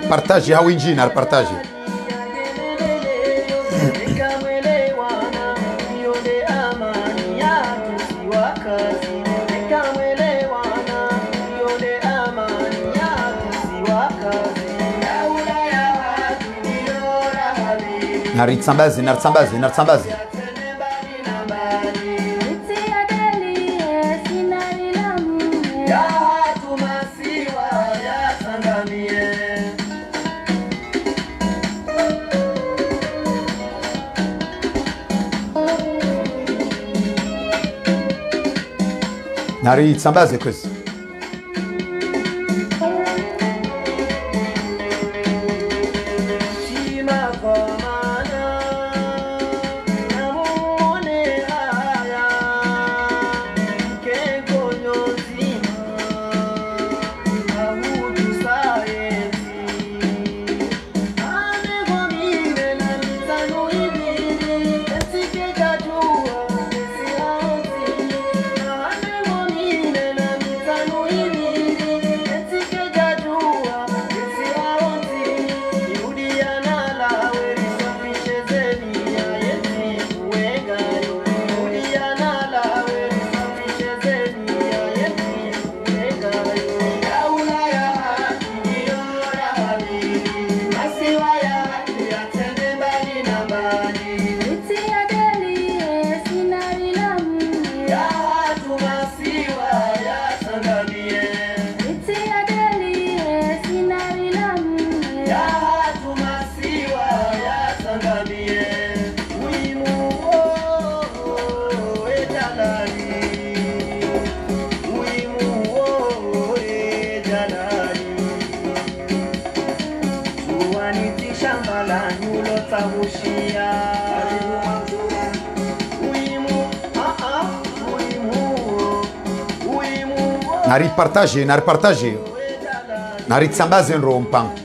Partage ya winji na partage naritsambazi naritsambazi kwezi naripartage naritsambazi nro mpango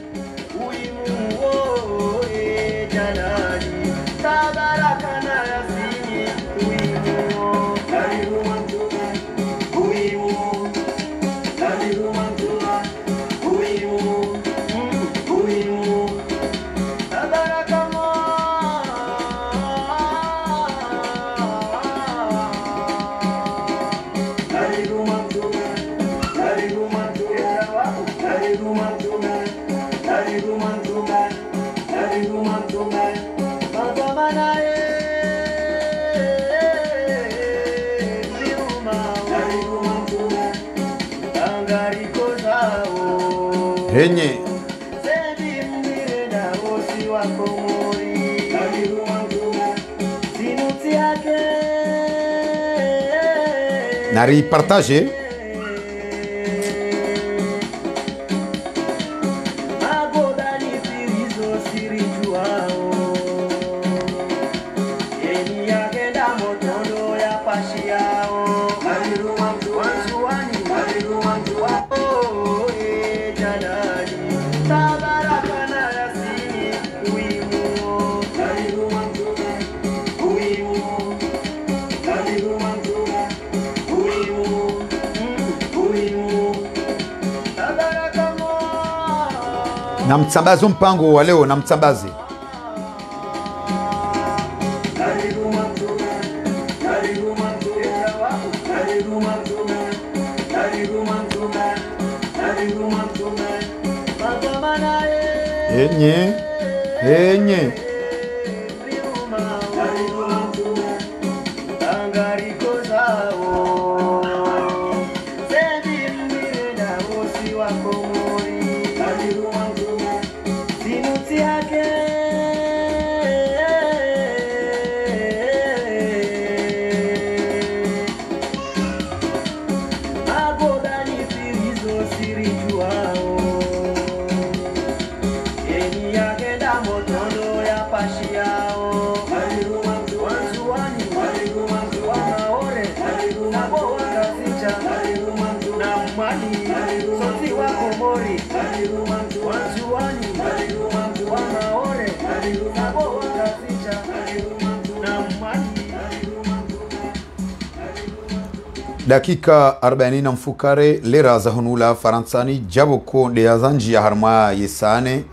Henye naripartage namtsambazi mpango wa leo namtsambazi enye Wajuani, wanaone, nabo wakaficha, na mwani. Dakika 40 na mfukare lera za hunula Faransani Jaboko de yazanji ya harma yesane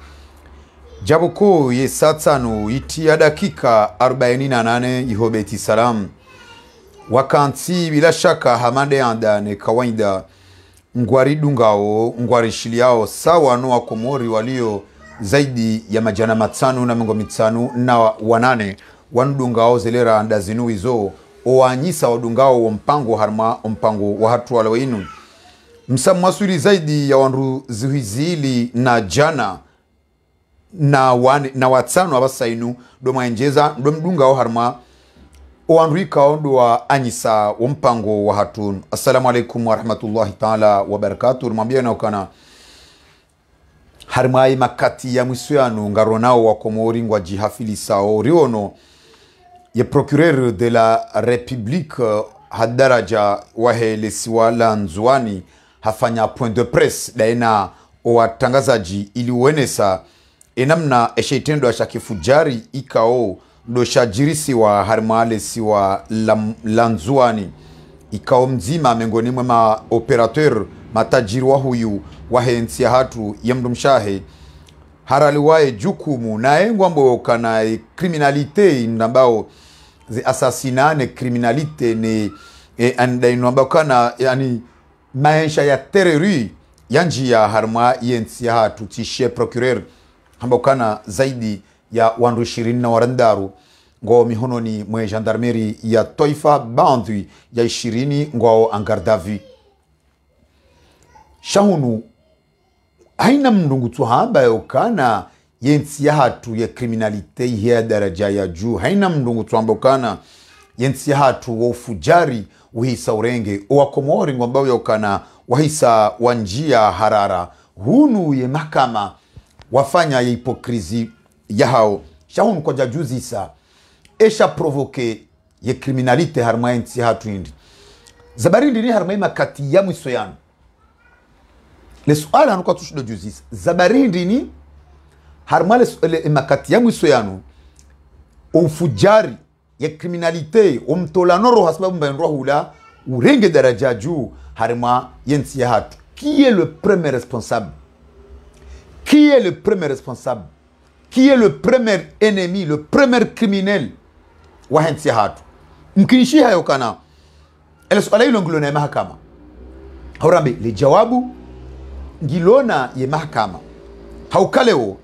Jaboko yesatsanu itia dakika 48 ihobeti salam wakanti bila shaka hamande andane kawaida ngwari dungao ngwari shiliao sawa no wakomori walio zaidi ya majana matano na mingo mitano na wanane wanudungao zelera andazinu izo oanyisa wadungao wa mpango harma mpango wa hatu wala inu msamwasuri zaidi ya wanru zuhizili na jana na watsano abasa inu doma enjeza mdungao harma wanru ikao wa anyisa wa mpango wa hatu. Assalamu alaikum wa rahmatullahi ta'ala wa barakatuh. Mwambia na ukana harma makati ya mwisuyanu ngaronao wa komori ngwa jihafili sao riono ye procureur de la République hadaraja wahelesiwa la Nzuani hafanya point de presse daina watangazaji ili uenesa enamna esheitendo ashakifujari ikao ndo shajirisi wa harmalesi wa la Nzuani ikao mzima mengoni mwema operateur matajiri wa huyu wahensi ya hatu ya mdumshahe haraliwae jukumu na engwambo kana kriminalite ndambao ze assassinat criminalité ne andaino ambakana yani maisha ya terrori yanji ya harma yensi ya hatu tishe procureur ambakana zaidi ya wandu 20 na warandaru ngo mihononi mwe gendarmerie ya Toifa bandwi ya 20 ngo angardavi shahunu haina mndungu tuhamba yokana yensi ya hatu ya kriminalite ya daraja ya juu haina mndungu tuambokana yensi ya hatu wa ufujari uhisa urenge uwakomori ngwambao yokana wahisa wanjia harara hunu ye makama wafanya ya hipokrizi ya hao shahunu kwa jajuzi isa esha provoke ye kriminalite harma yensi ya hatu indi zabari ndini harma ima kati ya mwisoyanu le suala hanuka tushudo juzi isa zabari ndini harmale makati ya mwiso yanu ufujari ya kriminalite umtolanoro hasbabu mbainroa hula urenge daraja juu harma yensi ya hatu. Qui est le premier responsable? Qui est le premier responsable? Qui est le premier ennemi, le premier criminel wa yensi ya hatu? Mkinishi hayo kana ele suala hilo ngilona ya mahakama haurambe le jawabu ngilona ya mahakama haukaleo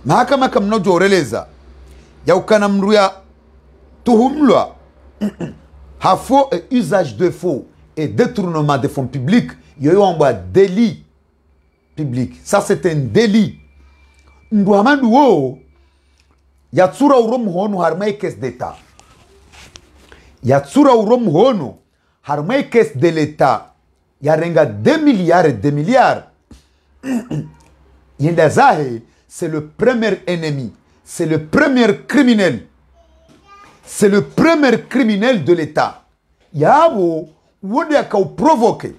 mahakama kamnojo oreleza ya ukana mruya tuhumlwa hafo et usage de faux et détournement de fonds publics yoyo amba délit public. Ça c'est un délit. Nduhamandu wo yatsura urom hono harmai caisse d'état. Yatsura urom hono harmai caisse de l'état yarenga 2 milliards et 2 milliards. Yenda zahe c'est le premier ennemi, c'est le premier criminel, c'est le premier criminel de l'État. Yabo wode akau provoke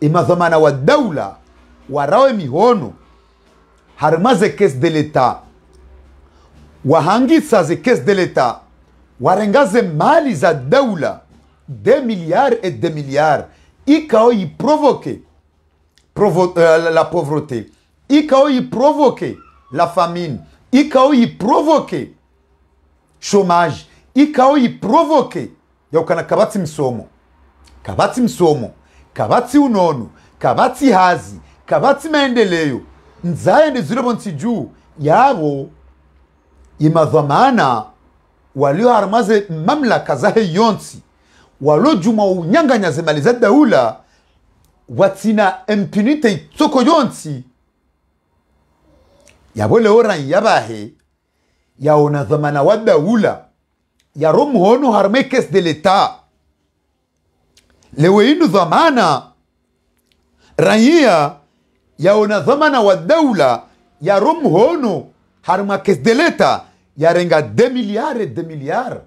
imadhamana wa daula warawe mihono harmaze caisse de l'État wahangisa ze caisse de l'État warengaze mali za daula 2 milliards et 2 milliards ikao y provoque la pauvreté, ikao y provoque la famine, ikao y provoque chômage, ikao y provoque yaukana kabati msomo, kabati unono, kabati hazi, kabati maendeleo nzaye ndizirebo nsiju yabo imadhamana walio harmaze mamlaka zahe yonsi walo juma unyanganya zemali za daula watina impunite itoko yonsi yabole oran yabahe yaona dhamana wa daula ya romhono harme caisse de l'État lewe inu dhamana raia yaona dhamana wa daula ya romhono harma caisse de l'État yarenga 2 milliards et 2 milliards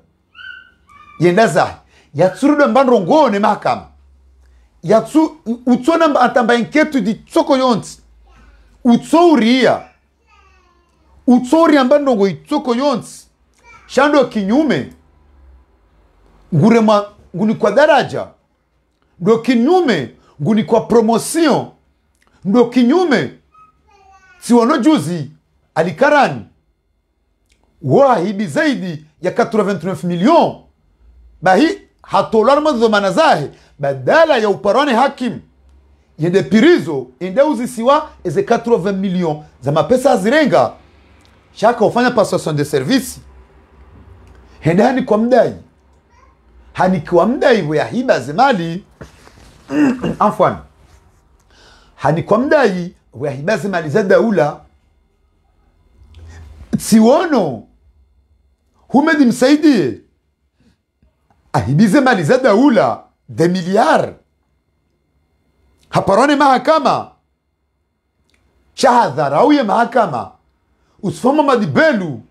yendaza yatsurudo mbandro ngone mahakama yatsu utsona atamba inquiétude tsoko yonsi utsouria mbandongo itsoko yonsi shando kinyume nguni kwa daraja, ndo kinyume nguni kwa promotion, ndo kinyume siwono juzi alikarani wahibi zaidi ya 89 milioni bahi hatolar madhomana zahe badala ya uparwane hakim yende pirizo ende uzisiwa eze 80 milioni za mapesa azirenga shaka ufanya passation de service hende hani kwa mdai hani kwa mdai ya hiba zemali afwan hani kwa mdai ya hiba zemali za daula siwono humedi msaidie ahibize mali za daula de miliard haparone mahakama shahadharau ya mahakama usifoma madibelu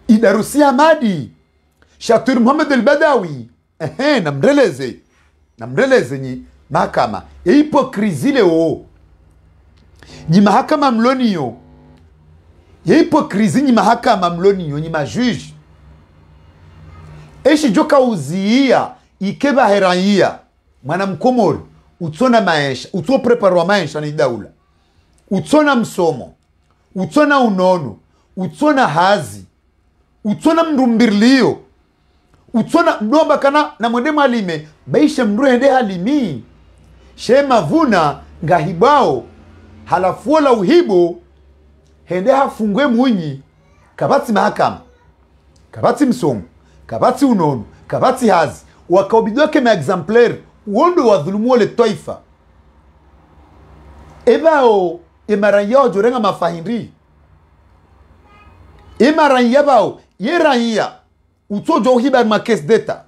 idarusia madi Shatur Muhammad al-Badawi namreleze nyi mahakama ya hipokrizi leo nyi mahakama mloniyo ya hipokrizi nyi mahakama mloniyo nyi majuji eshi joka uziia ikeba heraia mwana mkomori utona maisha uto preparwa maisha ni daula utona msomo utona unono utona hazi utona mrumbirlio utona mdomba kana na mwende mwalime baisha mru hende halimi shema vuna ngahibao halafuola uhibo hende hafungwe mwinyi kabati mahakama kabati msomo kabati unono kabati hazi wakaobidoke ma exemplaire uondo wa dhulumu wale taifa ebao emaranya jorenga mafahindri emaranya bao yeranya utojo hibar ma kes deta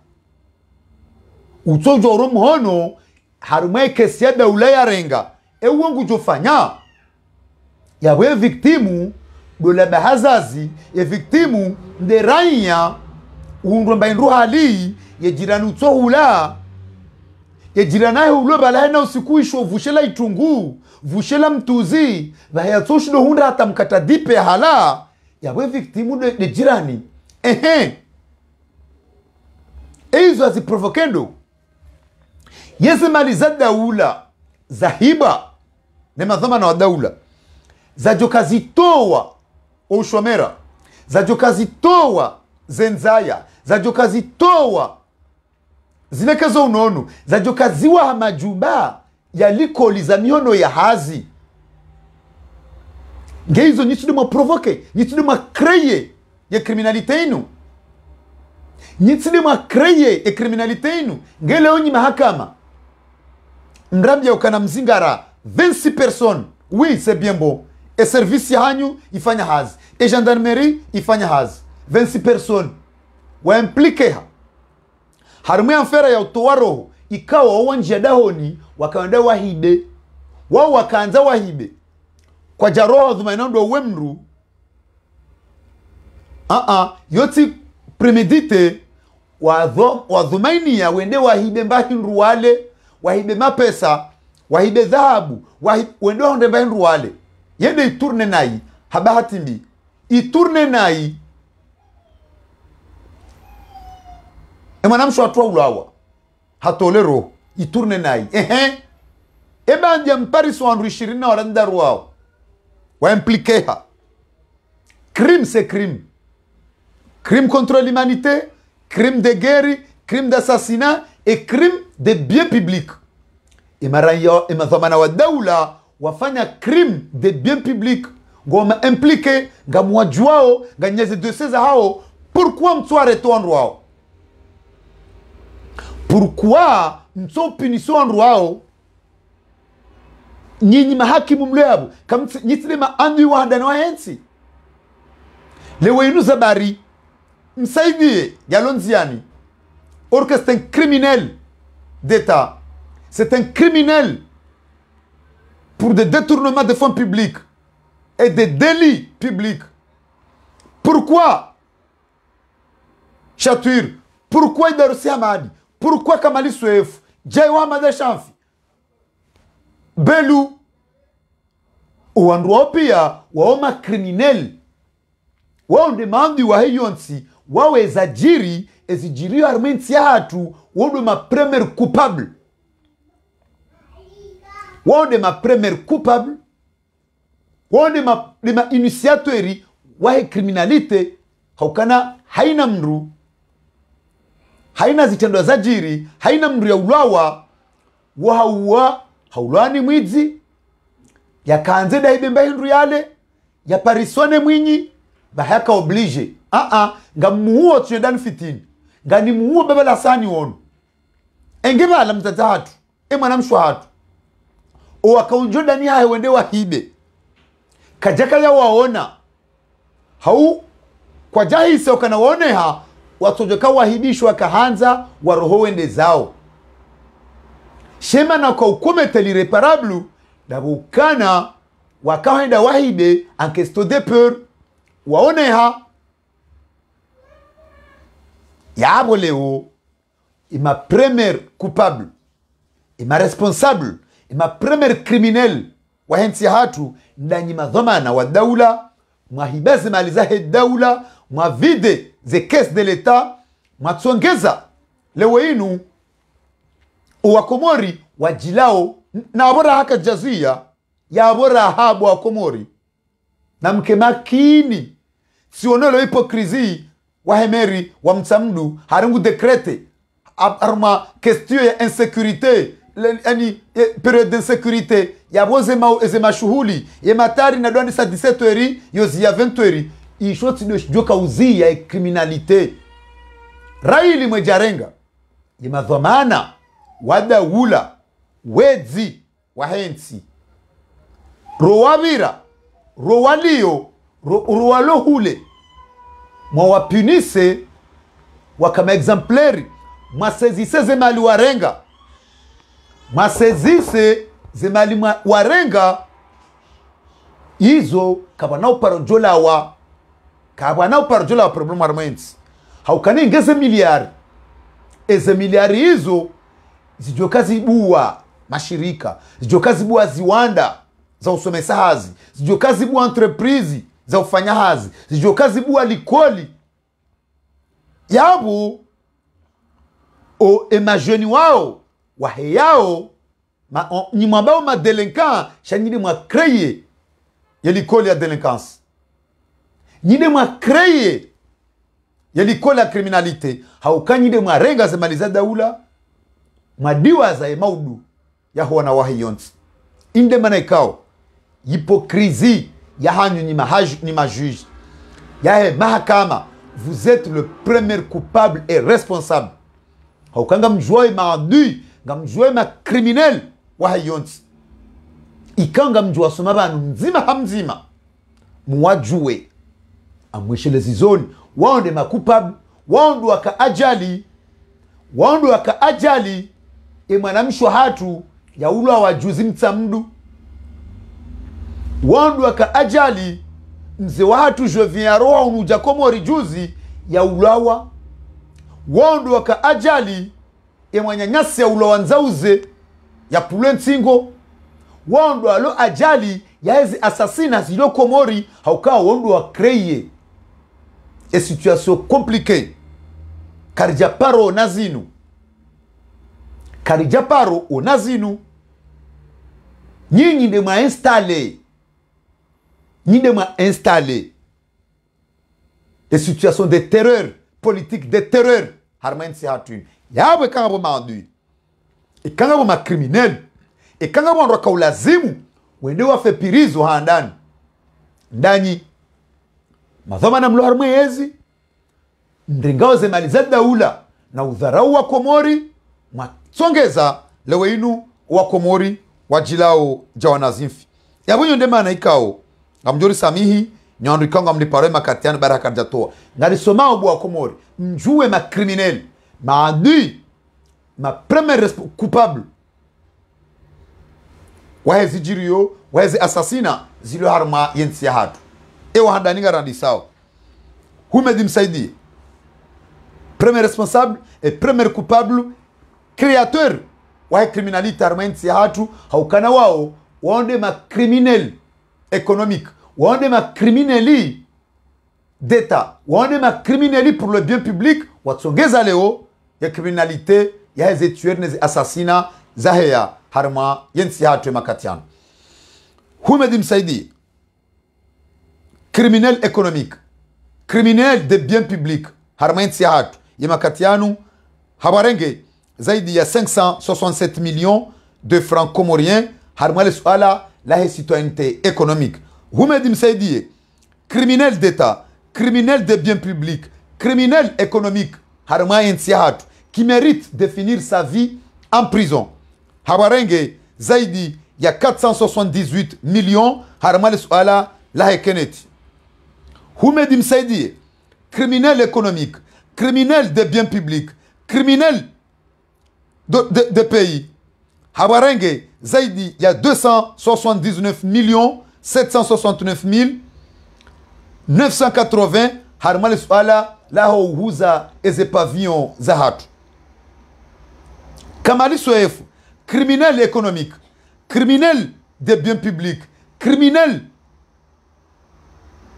utojo romhono harumai kes ya daula ya renga uongu jofanya yawe victimu dola bahazazi ya victimu de ranya uundwa ndru hali ye jirani utohula ye jirani hulo bala na usikuisho vushela itungu vushela mtuzi baya toshido hunda hata mkata dipe hala yawe victimu de jirani eizo aziprovokendo yeze mali za daula za hiba ne madhama na daula za jokazitoa ushomera za jokazitoa zenzaya za jokazitoa zilekezo unono za jokaziwa majuba yalikoli za miono ya hazi ngeizo nitude mwa provoke nitude mwa kreye ya kriminalite inu nitude mwa kreye ya kriminalite inu ngele onyi mahakama nrabia ukana mzingara 26 personnes oui c'est bien bon et service ya hanyu ifanya hazi et gendarmerie ifanya hazi 26 personnes wa implique harumu ya mfera ya utowa roho ikawa wanjia dahoni wakawenda wahibe wao wakaanza wahibe kwa jaroho dhumainando wemru yoti premedite wadhumaini ya wende wahibe mbahinru wale wahibe mapesa wahibe dhahabu wende wahonde mbahinru wale yende iturne nai habahatimbi iturne nai mwanamsho atwa ulawa hatolero iturne nai eba ndia mparis wa 20 na warandaru wao wa impliqueha crime c'est crime crime contre l'humanité crime de guerre crime d'assassinat et crime de biens publics imadhamana wa daula wafanya crime de biens publics ngoma impliqué ngamwajuao nganyeze dossier za hao pourquoi mtware tondo wao pourquoi mso punition wao nyinyi mahakimu mleabu kama nyitile andi wahanda na hensi lewe inu zabari msaidie galonziani or que c'est un criminel d'état c'est un criminel pour des détournements de fonds publics et des délits publics. Pourquoi Chatur? Pourquoi Idaroussi Hamadi? Pourquoi Kamali Souef? Jaiwa Hamada Shamfi? Belou uwandu wao pia waoma criminel wao nde maamdi wa hiyonsi waweza jiri ezijirio armenti ya hatu wao ma premier coupable wao nde ma premier coupable wao nde ma initiatori wa criminalite haukana haina mru haina zitendo za jiri haina mru ya ulawa wa haulani mwizi yakaanze daibemba hindu yale ya parisone mwinyi bahaka oblige ngamuhuo tuyedani fitini ngani muhuo bebe la sani wonu engeba ala mtata hatu mwana mshwa hatu o wakaunjoda ni hae wende wahibe kajaka ya waona hau kwa jahise wakana waoneha watojoka wahibishwa kahanza waroho wende zao shema na kwa ukomete l'irreparable dabukana wakahenda wahibe en question de peur waoneha yabo leo ima premier coupable ima responsable ima premier criminel wahensi hatu ndani madhamana wa daula mwahibazi mali zahe daula mwavide ze caisse de l'etat mwatsongeza leo inu uwakomori wajilao na abora haka jazia ya abora habu wakomori na mke makini sionelo hipokrisi wahemeri wa msamdu haringu dekrete arma question ya insécurité yani periode d'insécurité ya boze ezema shuhuli ya matari na douane sa 17 heures yozi ya 20 heures ishoti joka uzi ya criminalité raili mwejarenga ya madhamana wadawula wezi wahensi rowavira rowalio rowalohule mwawapunise wakama exemplari mwasezise zemali warenga mwasezise zemali warenga izo kabana uparojola wa problemu armensi haukani ingeze miliari eze miliari hizo zijoka zibua mashirika zijoka zibua ziwanda za usomesahazi zijoka zibua entreprise za ufanyahazi zijoka zibua likoli yabu o emajeni wao waheyao ni mwambao ma delinquant shanyide mwa kreye ya likoli ya delinquance nyide mwa kreye ya likoli ya criminalite haukanyide mwa renga zemaliza daula madiwa za maudu ya huwana wahiyonsi inde mana ikao hypocrisie ya hanyu ni majuge ya mahakama vous êtes le premier coupable et responsable haukanga mjua maadui nga mjua ma criminel wahiyonsi ikanga mjua soma banu mzima hamzima muwajue amweshele zizoni waonde makupable waondu waka ajali mwanamshwa hatu ya ulwa wajuzi mtsamdu waondu waka ajali mze watu jovien roha unuja komori juzi ya ulawa waondu waka ajali mwanyanyasi ya ulawa nzauze ya pulentingo waondu alo ajali ya ezi asasina zilo komori haukawa waondu wa kreye situation compliquée karijaparo onazinu nyinyi nde mwa installé des situations de terreur politique de terreur harmensi hatun yawe kanga bo maandui ikanga bo macriminel ikanga bo ndo kaulazimu wende wafe pirizo handani ndani madhama na mlo harmwezi ndringao zemaliza daula na udharau wa komori mwasongeza lewe inu wa komori wajilao jawanazimfi yabunyo ndema ikao ngamjori samihi nyandu ikanga mlipare makatiani baraka jatoa ngarisoma obu wa komori mjue ma criminel maadui ma premier coupable wahezi jirio wahezi assassina zilo harma yensi ya hatu ewa handaninga randi sawa humedi msaidi premier responsable et premier coupable créateur wahe criminalité harma yensi ya hatu haukana wao waonde ma criminel économique, waone ma crimineli d'État, waone ma crimineli pour le bien public, watsongeza leo ya criminalité ya heze tuer neze assassina zaheya harma yensi hatu makatiano. Humedi msaidi criminel économique, criminel de bien public harma yensi hatu yemakatiano habarenge zaidi ya 567 millions de francs comoriens harma le suala la citoyenneté économique. Humedi msaidi criminel d'État, criminel de bien public, criminel économique harma yensi hatu qui mérite de finir sa vie en prison. Habarenge zaidi ya 478 millions harmali suala la hekeneti. Humedi msaidie criminel économique, criminel de biens publics, criminel de pays. Habarenge zaidi ya 279 millions 769 980 harmali suala la huuza eze pavillon za hatu. Kamali Soefu, criminel économique, criminel des biens publics, criminel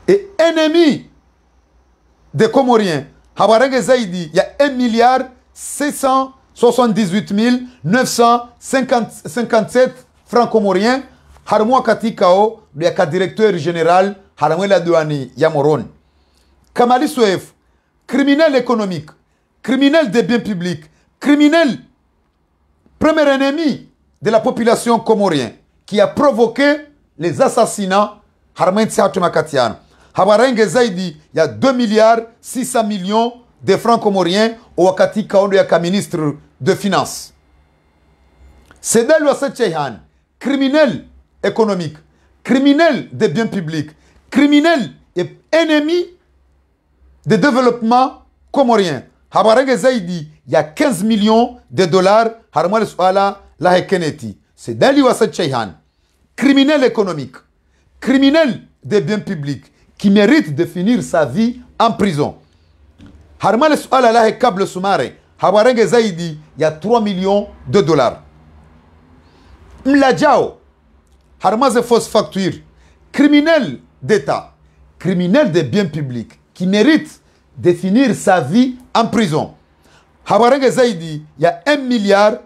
et ennemi des Comoriens. Habarenge zaidi ya 1 milliard 678 957 francs comoriens. Harmwa katikao ya directeur général haramwe la douane ya Moroni. Kamali Soefu, criminel économique, criminel des biens publics, criminel premier ennemi de la population comorienne qui a provoqué les assassinats Harmensi Hatumakatian. Habarenge zaidi ya 2 milliards 600 millions de francs comoriens au wakati kaondo ya ministre de finances. Sedel Wasechehan, criminel économique, criminel des biens publics, criminel et ennemi de développement comorien. Habarenge zaidi ya 15 millions de dollars harmal suala la hekeneti. C'est Dali Wasechehan, criminel économique, criminel des biens publics qui mérite de finir sa vie en prison. Harmal suala la hekable sumare habarenge zaidi ya 3 millions de dollars. Mlajao harmaze fausse facture, criminel d'État, criminel des biens publics qui mérite de finir sa vie en prison. Habarenge zaidi ya 1 milliard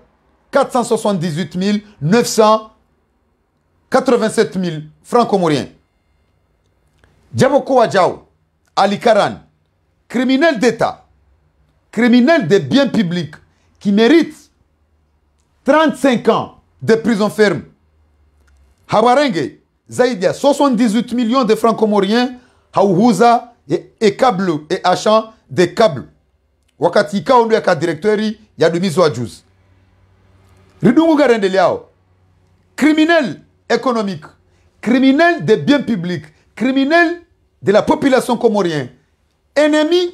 478 987 000 francs comoriens. Djaboko Wadjao, Ali Karan, criminel d'État, criminel des biens publics qui mérite 35 ans de prison ferme. Habarenge zaidi ya 78 millions de francs comoriens hauhuza et câble et achat des câbles. Wakati kaondo ya directeur ya dumizo wa juzi. Ridungu garendeleao. Criminel économique, criminel des biens publics, criminel de la population comorienne, ennemi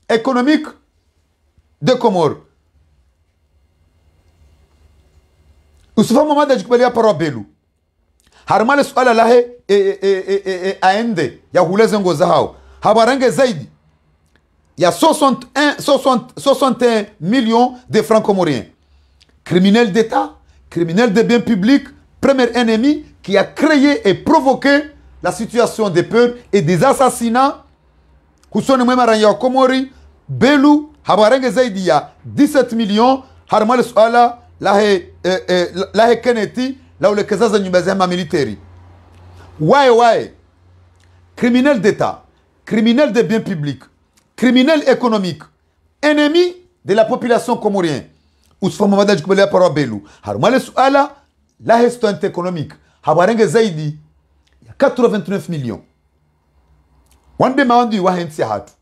économique de Comores. Usufa mamada jikubalia parabelu. Harmale suala lahe aende ya huleze ngoza hao. Habarenge zaidi ya 61 millions de francs comoriens. Criminel d'État, criminel de biens publics, premier ennemi qui a créé et provoqué la situation de peur et des assassinats. Kusone mwema ranya Komori, Belu, habarenge zaidi ya 17 millions, harmale suala lahe keneti, la ulekezaza nyumbazema militari. Wae, criminel d'État, criminel de biens publics, criminel économique, ennemi de la population comorienne. Usfama madaji kubelea para Belu. Harumale suala la citoyenneté économique. Habarenge zaidi ya 89 millions. Wande maandi wa hensi hatu.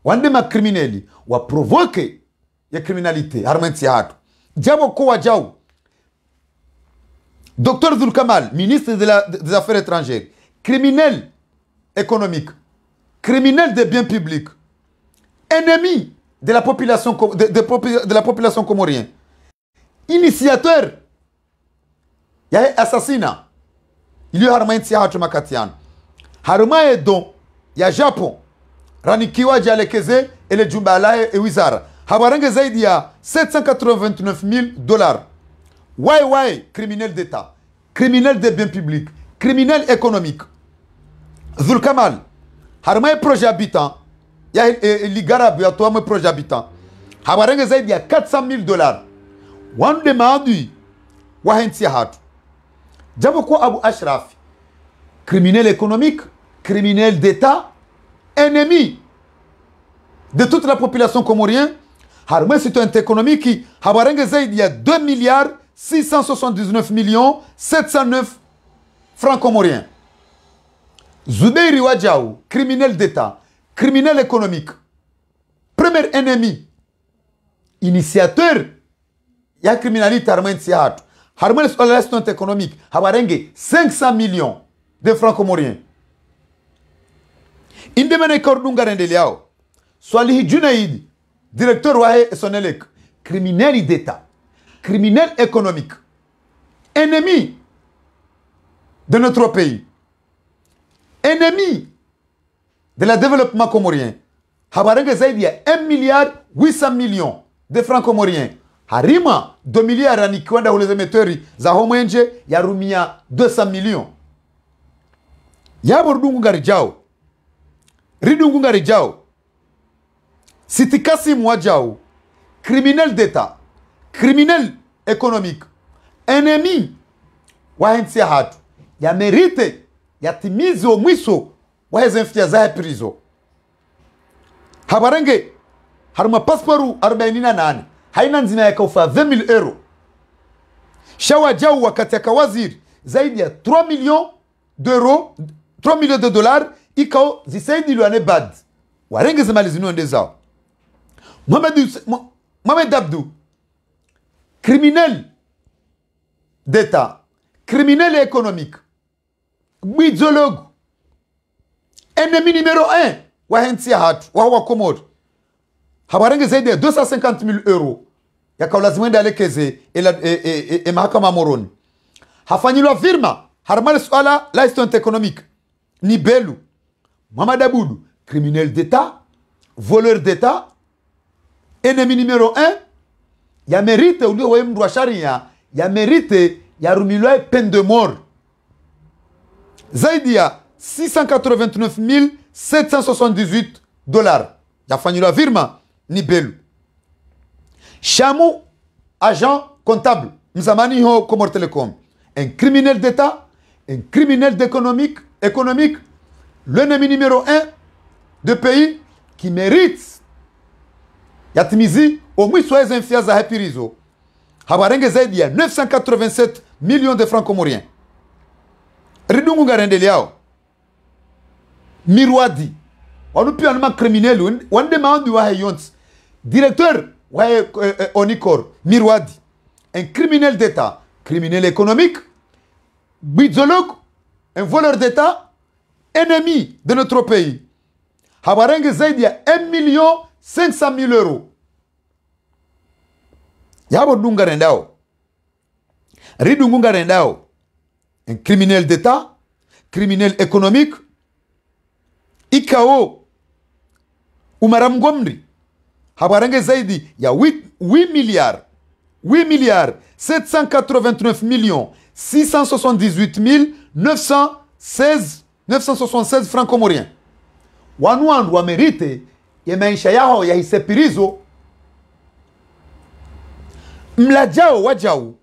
Wande ma crimineli wa provoke ya criminalité harmensi hatu. Jabo kwa jau. Docteur Zulkamal, ministre des Affaires étrangères, criminel économique, criminel des biens publics, ennemi de la population de la population comorienne, initiateur, il y a assassinat, il y a harma inti hatu makatian, harma edon, il y a Japon, ranikiwa jalekeze et le jumbalae et wizara, habarenge zaidi ya 789 000 $. Criminel d'État, criminel des biens publics, criminel économique. Zul Kamal, harma projet habitant, ya ligarabu ya toa projet habitant. Habarenge zaidi ya $400,000. Wan demandi wa henti hatu. Jabo kwa Abu Ashraf, criminel économique, criminel d'État, ennemi de toute la population comorienne. Harma citoyen économique qui habarenge zaidi ya 2,679,709 francs comoriens. Zubeiri Wadjaou, criminel d'État, criminel économique, premier ennemi, initiateur, il y a criminalité harmonie hatu. Harmonie sur l'instant économique, habarenge 500 millions de francs comoriens. Indemene Kordunga Rendeliao, Swalihi Junaid, directeur Wahe Sonelek, criminel d'État, criminel économique, ennemi de notre pays, ennemi de la développement comorien. Habarenge zaidi ya 1,800,000,000 de francs comoriens. Harima 2 milliards anikiwanda ule zemeteri za homwenje ya rumia 200 millions. Yabo rudungu ngarijao. Ridungu ngarijao. Sitikasi mwajao. Criminel d'État. Criminel économique. Ennemi wa hensi ya hatu. Ya merite ya timizo mwiso wa hezemfia za prizo. Habarenge haruma pasporu 48 haina nzina ya kaufa 20,000 euro. Shawa jau wakati ya kawaziri zaidi ya 3 millions d'euros, 3 millions de dollars ikao zisaidi luane bad. Warenge zemali zinu ende zao. Mohamed Abdou, criminel d'État, criminel économique, bidologue, ennemi numéro 1 wa hensi ya hatu, wa Komoro. Habarenge zaidi ya 250,000 euros. Ya kaulazimwende alekeze e mahakama moroni. Hafanyilwa firma, harmale suala la histoire économique. Ni Belu, Mohamed Aboudou, criminel d'État, voleur d'État, ennemi numéro 1, ya mérite ulio wa mdu wa sharia, ya mérite ya rumilwa peine de mort. Zaidi ya 689,778 dollars. Ya fanyilwa firma ni Belu. Chamou, agent comptable, Mzamani ho Comor Telecom. Un criminel d'État, un criminel économique, l'ennemi numéro 1 de pays qui mérite Yatimizi au moins soit infiaz à Hepirizo. Habarenge zaidi ya 987 millions de francs comoriens. Ridungu ngarendeliao. Mirwadi. Wanupi anuma criminel wande maandi wa hayons. Directeur wa Onikor Mirwadi. Un criminel d'État, criminel économique, bidologue, un voleur d'État, ennemi de notre pays. Habarenge zaidi ya 1,500,000 euros. Yabo dunga rendao. Ridungunga rendao. Un criminel d'État, criminel économique, ikao umaramgomri. Habarenge zaidi ya 8 milliards 789,678,976 francs comoriens. Wanuandu wa merite ya maisha yao ya hisepirizo. Mlajao wajao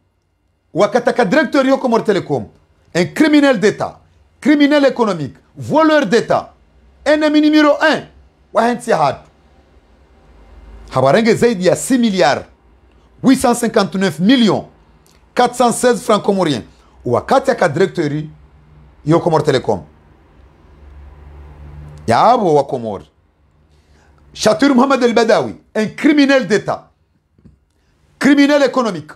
wakataka directeur yo Comor Telecom, un criminel d'État, criminel économique, voleur d'État, ennemi numéro 1 wa hensi hatu. Habarenge zaidi ya 6,859,416 francs comoriens wakati ya directeur yo Comor Telecom. Yabo wa Comor. Chatur Mohamed El Badawi, un criminel d'État, criminel économique,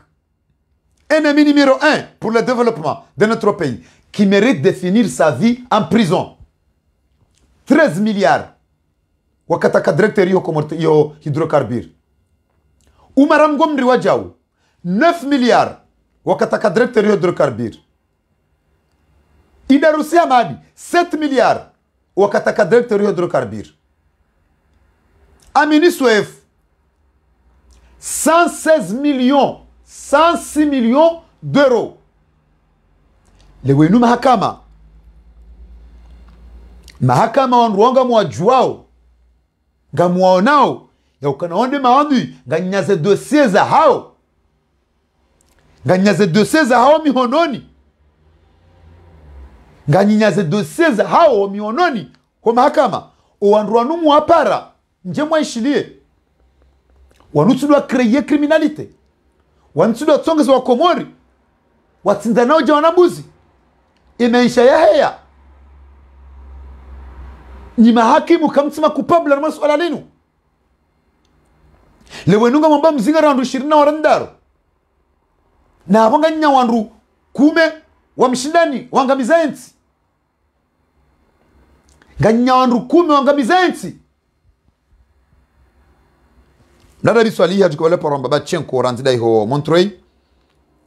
ennemi numéro 1 pour le développement de notre pays, qui mérite de finir sa vie en prison. 13 milliards. Wakataka directeur yo hydrocarbures. Umaram Gomri Wajau, 9 milliards. Wakataka directeur yo hydrocarbures. Idarusi Amadi, 7 milliards. Wakataka directeur yo hydrocarbures. Amini Souef, 106 millions d'euros. Le wenu mahakama mahakama wandu wanga mwajuao nga mwaonao ya ukanaonde maandui nga nyaze dossier za hao nga nyaze dossier za hao mihononi nga nyaze dossier za hao mihononi kwa mahakama wandu wanumu wapara nje mwaishilie wanutudwa kreye kriminalite wanutudwa tsongeza wa Komori watsinda nao jawanabuzi imeisha ya heya ni mahakimu kamtsima kupabla na masuala lenu lewenunga mwamba mzinga randu 20 na warandaro na abonga nya wandu kume wa mshindani wangamiza ensi ganya wandu kume wangamiza ensi nada biswali ya jikole poromba ba chenko ranzida iho Montreuil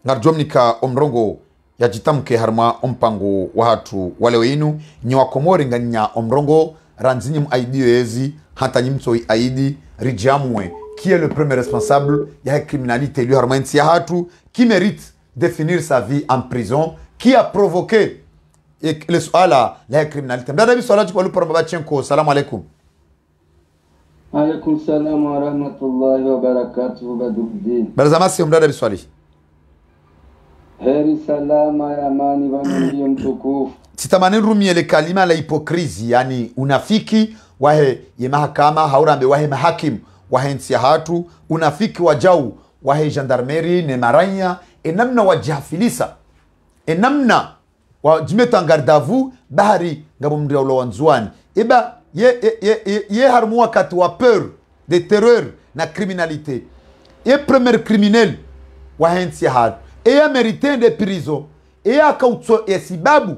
ngarjomnika omrongo ya jitamke harma ompango wa hatu wale wenu ni wa Komori nganya omrongo ranzini muaidio yezi hata nyimtoi aidi rijamwe qui est le premier responsable ya criminalité lui harma nsi ya hatu qui mérite de finir sa vie en prison qui a provoqué le suala la criminalité mdada biswala jikole poromba ba chenko salamu alaikum. Alaikum salam wa rahmatullahi wa barakatuhu Badruddin. Barazamasi mdada biswali. Heri salama ya amani wa Mungu mtukufu. Sitamani rumie le kalima la hipokrisi yani unafiki wahe ye mahakama haurambe wahe mahakim wahe nsi hatu unafiki wajau wahe gendarmerie ne maranya enamna wajafilisa enamna wajimeta ngardavu bahari ngabo mndia ulo wanzuani eba ye harmu wakati wa peur de terreur na criminalité et premier criminel wahe nsi hatu et a mérité de prison et a kautso esibabu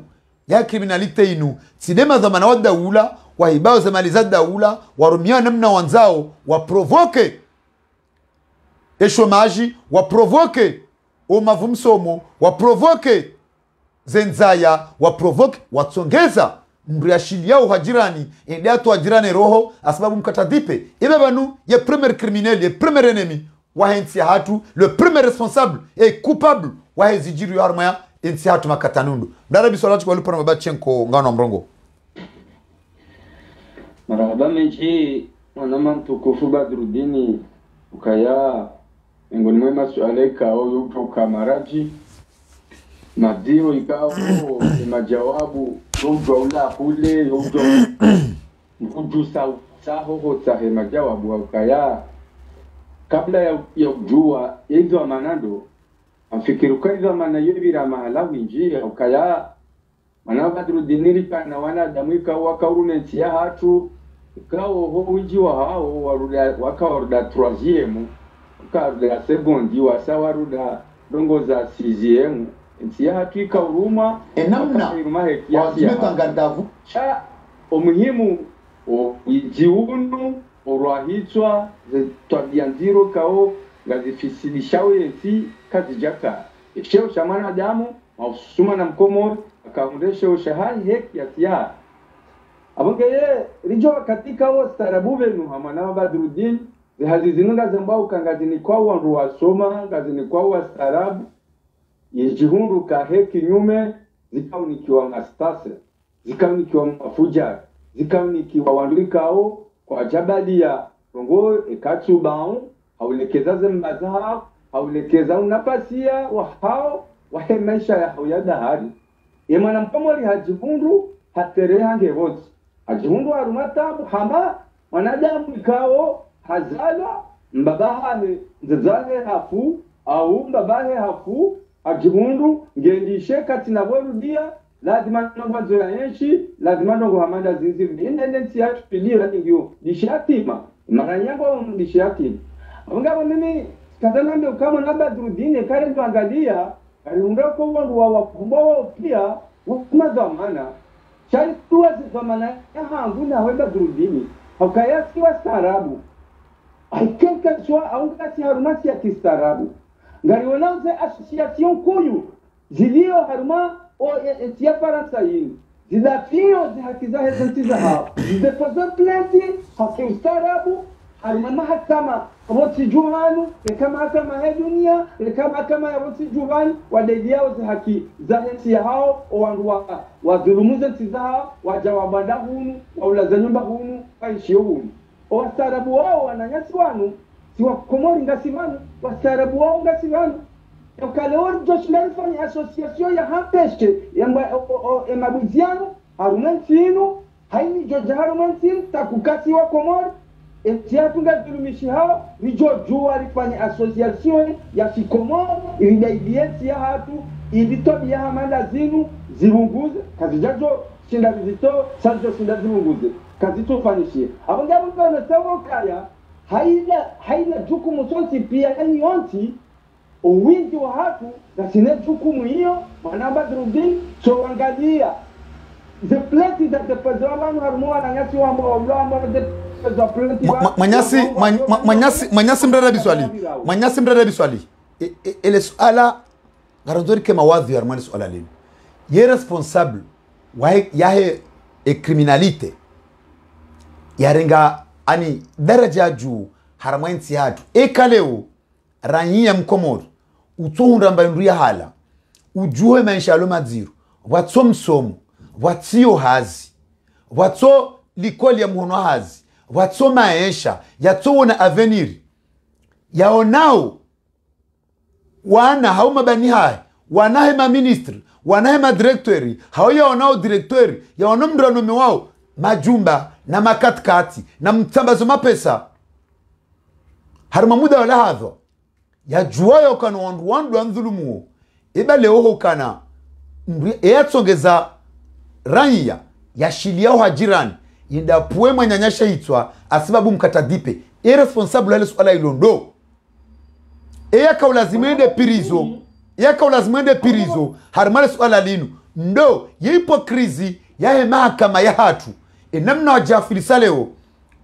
ya criminalité inu sinema za mana wada ula wahibao za maliza daula warumia namna wanzao waprovoke eshomaji waprovoke omavumsomo waprovoke zenzaya waprovoke watsongeza mriashilia uhajirani endeatu wajirane roho asababu mkatadipe ibe banu ye premier criminel ye premier ennemi wahensi hatu le premier responsable et coupable wahezijiru yarmaya ensi hatu makatanundu darabi solati kwa lupana mabachenko ngano mrongo Marhaba mechi mwanama mtukufu Badruddin ukaya ngoni mwema sualeka au yupo kamaraji madio ikao majawabu yumjwa ula kule yumjwa mkujusa saho hotsahe majawabu ukaya kabla ya kujua hizo manado afikiru kwa hizo maana yebira mahala winji ukaya mana Badruddin rikana wana damwika wakaurune tia hatu kao ho winji wa hao waruda wakaruda 3e wakaruda secondi wasawaruda dongo za 6e tia hatu ikauruma enamna wazimeta ngardavu cha umuhimu ijiunu orwahitwa twabianziro kao ngazifisilishawe eti kazi jaka cheo cha mwanadamu ausuma na mkomo akaundesha ushahai heki ya tia abonge rijo katika wo starabu benu hamana Badruddin zihazizinunga zambao kangazini kwa wandu wasoma ngazini kwa wastarabu yejihundu ka heki nyume zikaunikiwa ngastase zikaunikiwa mafuja zikaunikiwa wandikao kwa jabali ya rongo ekatubao haulekeza zembaza haulekeza unapasia wa hao wahe maisha ya huyada hari yemana mkomori hajihundu hatereha ngevoti hajihundu harumatabu hama wanadamu ikao hazala mbabahe nzazale hafu au mbabahe hafu hajihundu ngendishe kati na borudia lazima nongo ya yenshi lazima nongo hamanda zinziri indendensi ya tupilia ngio dishatima maranyango dishatima ngabo mimi kadana ndio kama na Badruddin kale tuangalia aliunda kwa wandu wa wakumbao pia wakuma zamana chali tuwa zamana ya hangu na wewe Badruddin hakayasi wa starabu aikenka swa au kati harumati ya kistarabu ngari wanaanze association kuyu zilio haruma o etia faransa yini zidafio zihakiza hezantiza hao zidepoza planti hakistarabu mahakama roti juhanu kama mahakama ya dunia kama ya roti juhanu wadaidiao za haki za hensi ya hao wandu wa dhulumuze nsi zao wajawabanda hunu waulaza nyumba hunu waishio hunu wastarabu wao wananyasi wanu siwa komori ngasi wanu wastarabu wao ngasi wanu ukaleori joshlerifani association ya hampeshe ya mabuziano harumensinu haini joja harumensinu takukasi wa komori etiatunga dhulumishi hao rijojua rifanye association ya kikomoro ilidaidiensi ya hatu ilitobi ya hamanda zinu zirunguze kazijajo shinda vizito sanjo shinda zirunguze kazito fanishie abonga mbona sawo kaya haina jukumu sonsi pia yani yonti uwingi wa hatu na sine jukumu hiyo manamba drudin so angalia the plenty that the president harmo ananyasi wa ambao Manyasi mrada biswali ele suala garanzori ke mawadhi armani suala lini ye responsable yahe criminalite yarenga ani daraja juu haramwensi hatu kaleo ranyia mkomoro utohunda mbaindu ya hala ujuhe maisha alo madziru watso msomo watsio hazi watso likoli ya mhono hazi watso maisha yatso na avenir yaonao wana hao mabani haya wanahe ma ministry wanahe ma directory hao yaonao directory yaonao mdranome wao majumba na makatkati na mtambazo mapesa haruma muda wala hadho ya juwayo kana wandu andhulumu eba leo kana yatsongeza ranya ya shiliao hajirani yenda puwe mwanyanyasha hitwa asibabu mkatadipe irresponsible hale suala ilondo yaka ulazimende pirizo harimale suala linu ndo yipo krizi yahe mahakama ya hatu namna wajafilisa leo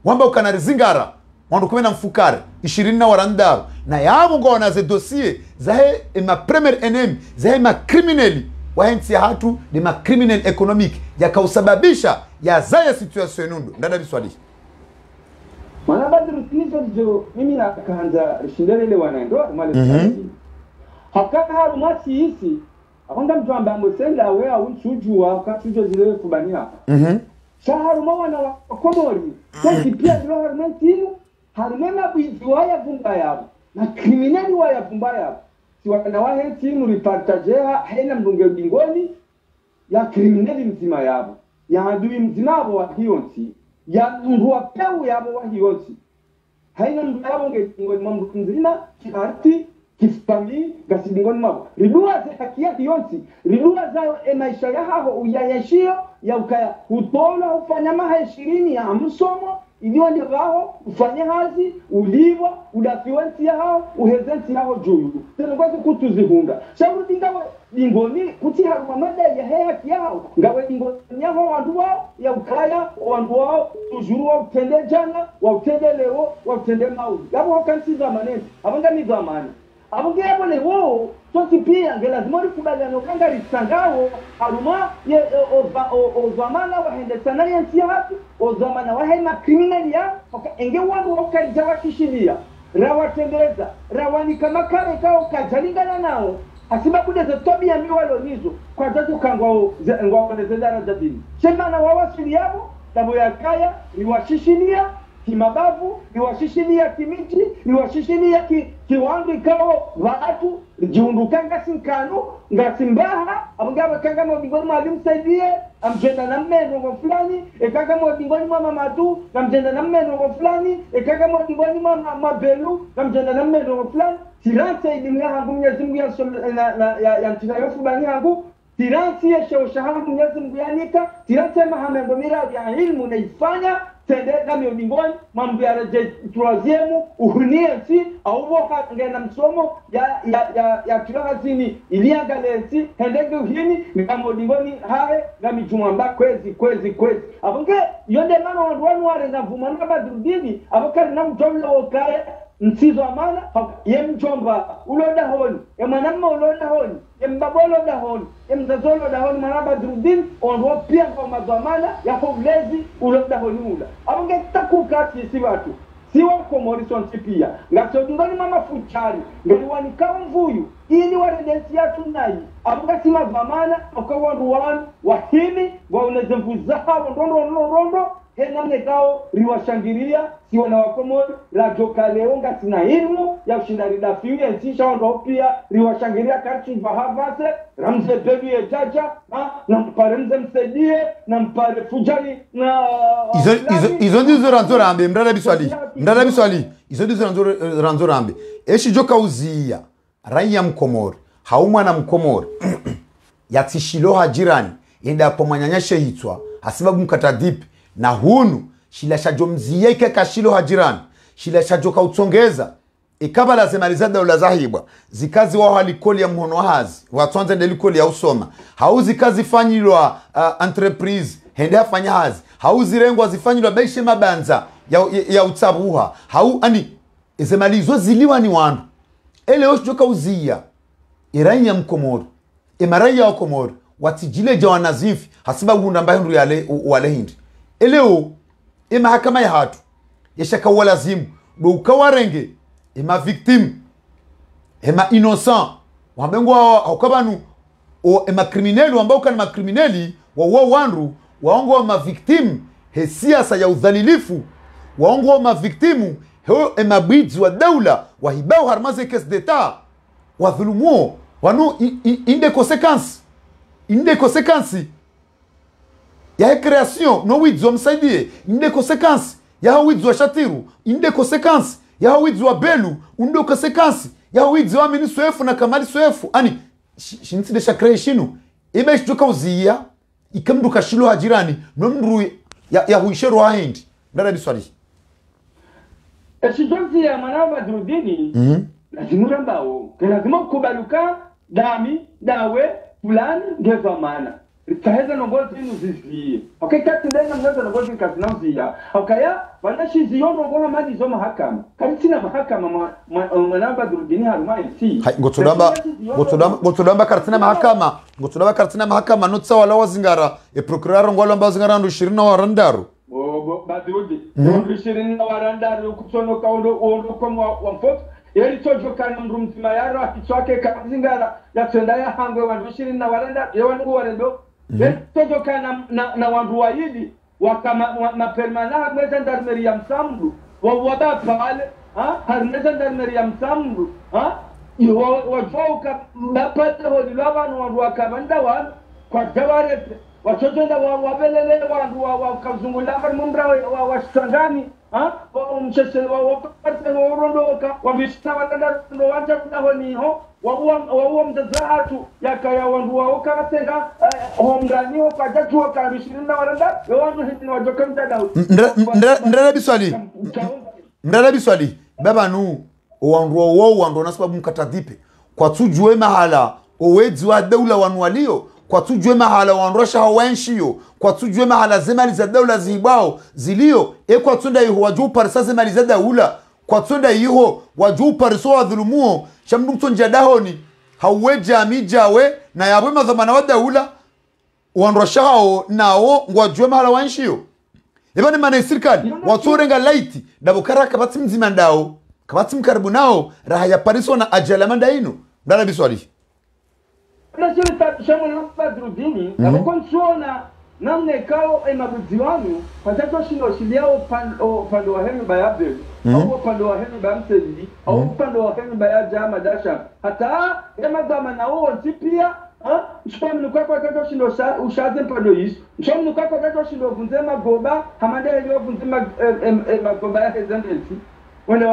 wamba ukanalizingara wandu kumena mfukare 20 na warandaru na yabo ngo wanaze dossier zahe ma premier enemy zahe ma criminali wahensi ya hatu ni ma criminal economic yakausababisha ya zaya situation nundo ndada biswali mana badru tinizo mimi na kaanza rishindele wanaendo mali hakaka haru masi hisi akonda mtu ambaye msenda wewe au chujua wakati zile kubani hapa shaharu mawana wa komori sasa pia ndio harmentinu harmema bidwa ya vumba yabo na criminali wa ya vumba yabo si wana wa hentinu repartageha haina mdunge bingoni ya criminali mzima yabo ya adui mzima wa hionsi ya mruwa peu yabo wa hionsi haina mdu yabo ngengoni mamdu mzima kiarti kifami gasidingoni mabo ridua za hakia hionsi ridua za maisha ya hao uyayashio ya ukaya utola ufanya maha 20 ya msomo ilio ni wao ufanye hazi ulivwa udafiwensi yao uhezenti yao juu tena kwa kutuzihunda shauri dingawe dingoni kuti haruma mada ya haki yao ngawe dingoni yao wandu wao ya ukaya wandu wao tujuru wa utende jana wa utende leo wa utende maudi yabo wakansiza maneno abanga ni zamani abunge yabo leo soti pia ngela zimori kubaliano kanga risangao haruma ye ozamana wahende sana yansi hatu ozamana wahema criminal ya enge wangu wakajawa kishilia rawatendeza rawani kama kare kao kajalingana nao asibabu de tobia miwalo nizo kwa tatu kangwao ngwaonezera dadini shemana wawasili yabo tabo ya kaya niwashishilia kimabavu niwashishilia kimiti niwashishilia kiwangu ikao watu jiundukanga sinkano ngasimbaha abungaba kanga mobingoni mwalimu saidie amjenda na mmeno fulani ekanga mobingoni mwa mamatu namjenda na mmeno fulani ekanga mobingoni mwa mabelu namjenda na mmeno fulani tiransa ilimya hangu Mwenyezi Mungu ya ntina yofu bani hangu tiransi ya shaushaha Mwenyezi Mungu yanika tiransi ya mahamengo miradi ya ilmu naifanya tende kami odingoni mambo ya troisième uhuniensi au woka ngena msomo ya kilazini iliangalesi hendege uhini ngamo odingoni hae ngami jumamba kwezi abonge yonde mama wandu wale na vumana badrudini abokari na mjomla wokae nsizo amana yemjomba uloda honi emanamma uloda honi embabolo da honi emzazolo da honi manaba drudin onro pia kwa mazamana ya hoblezi uloda honi mula abonge takukati si watu siwa Komorison pia ngasodungani mama fuchari ngaliwani kamvuyu ili waredensi yatu nai abuka sima vamana akawandu wan wahimi wauneze mvuzaha rondo hena mnekao riwashangiria siwa na wakomori la joka leonga sina ilmu ya ushindari dafiwi ya nsisha wando pia riwashangiria karchi vahavase ramze bebi ejaja na mpare mze msedie na mpare fujari na izo ndizo ranzorambe mrada biswali izo ndizo ranzorambe eshi joka uzia raia mkomori haumwana mkomori yatishilo hajirani enda kwa manyanyashe hitwa hasibabu mkata dipi na hunu shila shajo mziye ike kashilo hajirani shila shajo kautsongeza ikabala zemaliza daula zahibwa zikazi wao halikoli ya mhono hazi watuanze delikoli ya usoma hauzi kazi fanyilwa entreprise hende hafanya hazi hauzi rengwa zifanyilwa beishe mabanza ya utsabuha ani zemalizo ziliwa ni wandu ele oshoka uzia iranya mkomori emaraya wa komori watijile jawana zinfi hasiba hunda mbaye ndu wale hindi eleo mahakama ya hatu yashaka walazimu do ukawarenge victim innocent wambengwa ukabanu criminel ambao kana makrimineli wa wandu waongo ma victim siasa ya udhalilifu waongo ma victim bids wa daula wahibao harmaze kes d'etat wa dhulumu wanu inde conséquences ya création no widzo msaidie inde conséquences ya widzo shatiru inde conséquences ya widzo belu inde conséquences ya widzo amini soefu na kamali soefu ani shintside sha creation ibe shtuka uzia ikamdu kashilo hajirani no mndu ya huishero haindi ndara biswali Exigenzi ya manava drudini lazima rambao lazima kubaluka dami dawe fulani ngeva maana taheza nongozi nuzizie okay kati ndena mnaza nongozi kazi nauziya okay wanashi ziyondo ngoma mali zo mahakama karitina mahakama manava drudini haruma si ngotodamba karitina mahakama notsa wala wazingara procureur ngwalo ambazo zingara ndo 20 wa randaru badudi ndishirini warandari kutonoka ondo kwa wamfoto yeli tojo kana mndu mzima yaro akichwake kazingara yatenda ya hangwe wandishirini warandari yawangu warendo yeli tojo kana na wandu waidi wakama mapermana mweza ndarmeri ya msamdu wawada pale harmeza ndarmeri ya msamdu wajwauka mapate hodilava na wandu wakamanda wanu kwa jawarete wachotenda wabelele wandu wakazungula mumra wa sangani mchese wa parte wa rondoka wa bishna wanda ndo wanja kunaho niho wa mzazatu yakaya wandu wa katenga homrani wa kajatu wa kabishina waranda wandu hidini wajoka mtadau ndara biswali baba nu wandu na sababu mkatadhipe kwa tujue mahala owezi wa daula wanwalio kwa tujue mahala wanrosha hawanshio kwa tujue mahala zemali za daula zibao zilio kwa tunda yiho wajuu parisa zemali za daula kwa tunda yiho wajuu pariso wa dhulumuo shamdu mtonja dahoni hawe jami jawe na yabwe madhamana wa daula wanrosha hao nao ngwajue mahala wanshio ni maana serikali waturenga laiti dabukara kabati mzima ndao kabati mkaribu nao raha ya pariso na ajala mandaino ndala biswali Nasiri tatushamu na drudini na konsuona namne kao mabuziwanu pazato shino shiliao upande wa hemi bayabe au upande wa hemi bamsedi au upande wa hemi bayaja madasha hata gama na uo tipia mshomu kwa kato shino ushaze mpando yisu mshomu kwa kato shino vunzema goba hamada elio vunzema magoba ya hezembelsi wale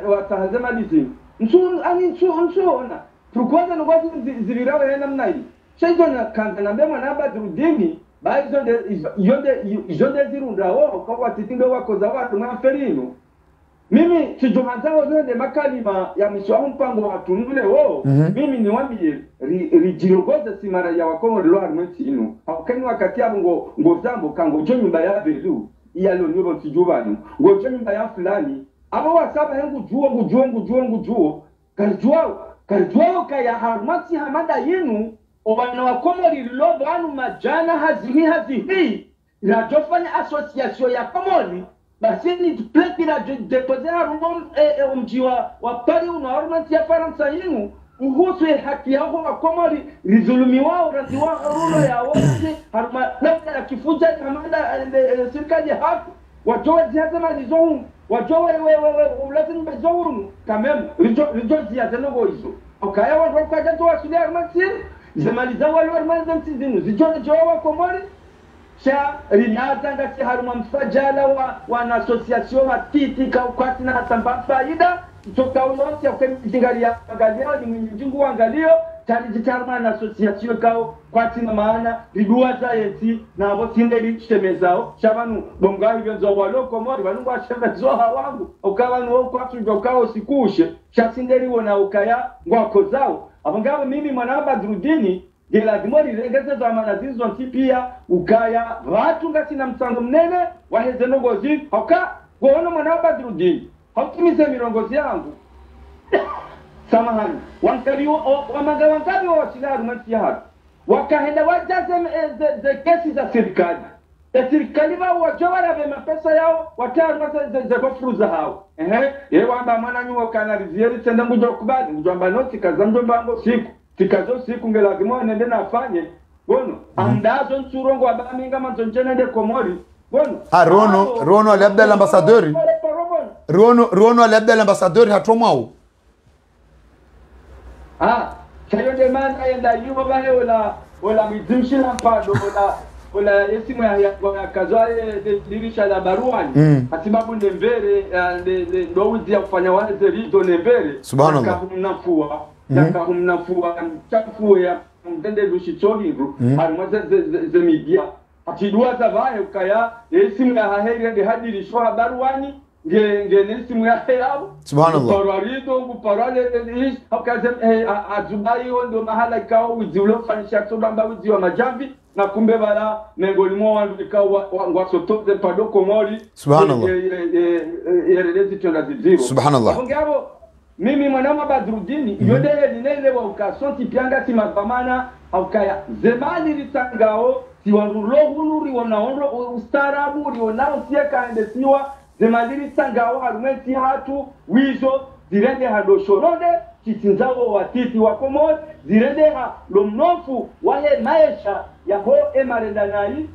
watahazema lizi msuona Tukwaza nngozi zilirawe hena mnai. Shaizo na kanta na mbema na badrudini. Ba izonde zirunda kwa watitindo wako za watu maferino. Mimi sijohanzao zonde makalima ya mishwahu mpango watu nule mimi niwambie rijirogoza simara ya wakomo lilo harumeti inu. Haukeni wakati hapo ngozambo kango nyumba ya velu. Iyalo niyo sijubanu. Ngojo nyumba ya fulani. Abo wasaba hengu juo. Karjuao kaya harumati hamada yenu wana wakomori lilobo anu majana hazihi la jofanya asosiasyo ya komori basi ni pleki la deposer harumo mji wa Paris unaormenti ya Faransa yinu uhusu haki yao wa Komori rizulumiwa urandi wa rulo ya wote haruma labda ya kifuja kamanda serikali hapo wajoe ziaza malizohum wajoe lazima bezohum kamem rijo ziaza nogo hizo okaya wa kwa jato wasili armenti zemaliza wale armenti zinu zijo wa Komori cha rinaza ngati haruma mfajala wa na association matiti kwa na tamba faida kutoka unosi kwa mtingalia angalia ni mjingu wangalio talijitarma na association kao kwa tina maana ridua za yeti na abo tindeli shemezao shabanu bonga hivyo walo Komori banungu ashemezo hawangu ukawa no kwa tujo kao sikushe chasindeli wona ukaya ngwako zao abangabo mimi mwanaba Drudini de lazima rirengeze za manazizo pia ukaya watu ngati na msango mnene waheze nogozi hoka kuona mwanaba Drudini hautimize mirongozi yangu samahani wankaliwa wamanga wangabi wa wasilaru manti hatu wakahenda wajaze the kesi za serikali serikali wao wajawara be mapesa yao wataru za kufuruza hao wamba mwana nyuo kanalizieri tenda mbujo kubali mjomba noti kazamjo mbango siku tikazo siku ngelazima nende nafanye bono andazo nsurongo abaminga manzonjene de Komori bono Rono labda l'ambassadeur Rono labda l'ambassadeur hatomao chayo de man ayenda yuba bane wala mizimshi lampado wala esimu ya kazwale dirisha la baruani atibabu ndembere ndowizi ya kufanya wale zerizo ndembere subhanallah humnafua chafu ya mtende lushichohiru harumwa ze media atidua zabaye ukaya esimu ya haheri ndi hadiri shwa baruani nge nesimu ya yabo subhanallah paralido nguparale ish hakaze azubai ndo mahala ikao uziulo fanisha tobamba uzi wa majambi na kumbe bala mengoli mwa wandu ikao ngwasotoze pado Komori subhanallah yerelezi tona ziziro subhanallah ngabo mimi mwanama Badrudini yodele linele wa ukasonti pianga timabamana aukaya zemali litangao tiwarulohunuri wanaondo ustarabu rionao sieka endesiwa zemaliri sangao harumenti hatu wizo zirende hadoshorode chitinzawo watiti wa Komori zirende ha lomnofu wahe maisha ya ho emarendanai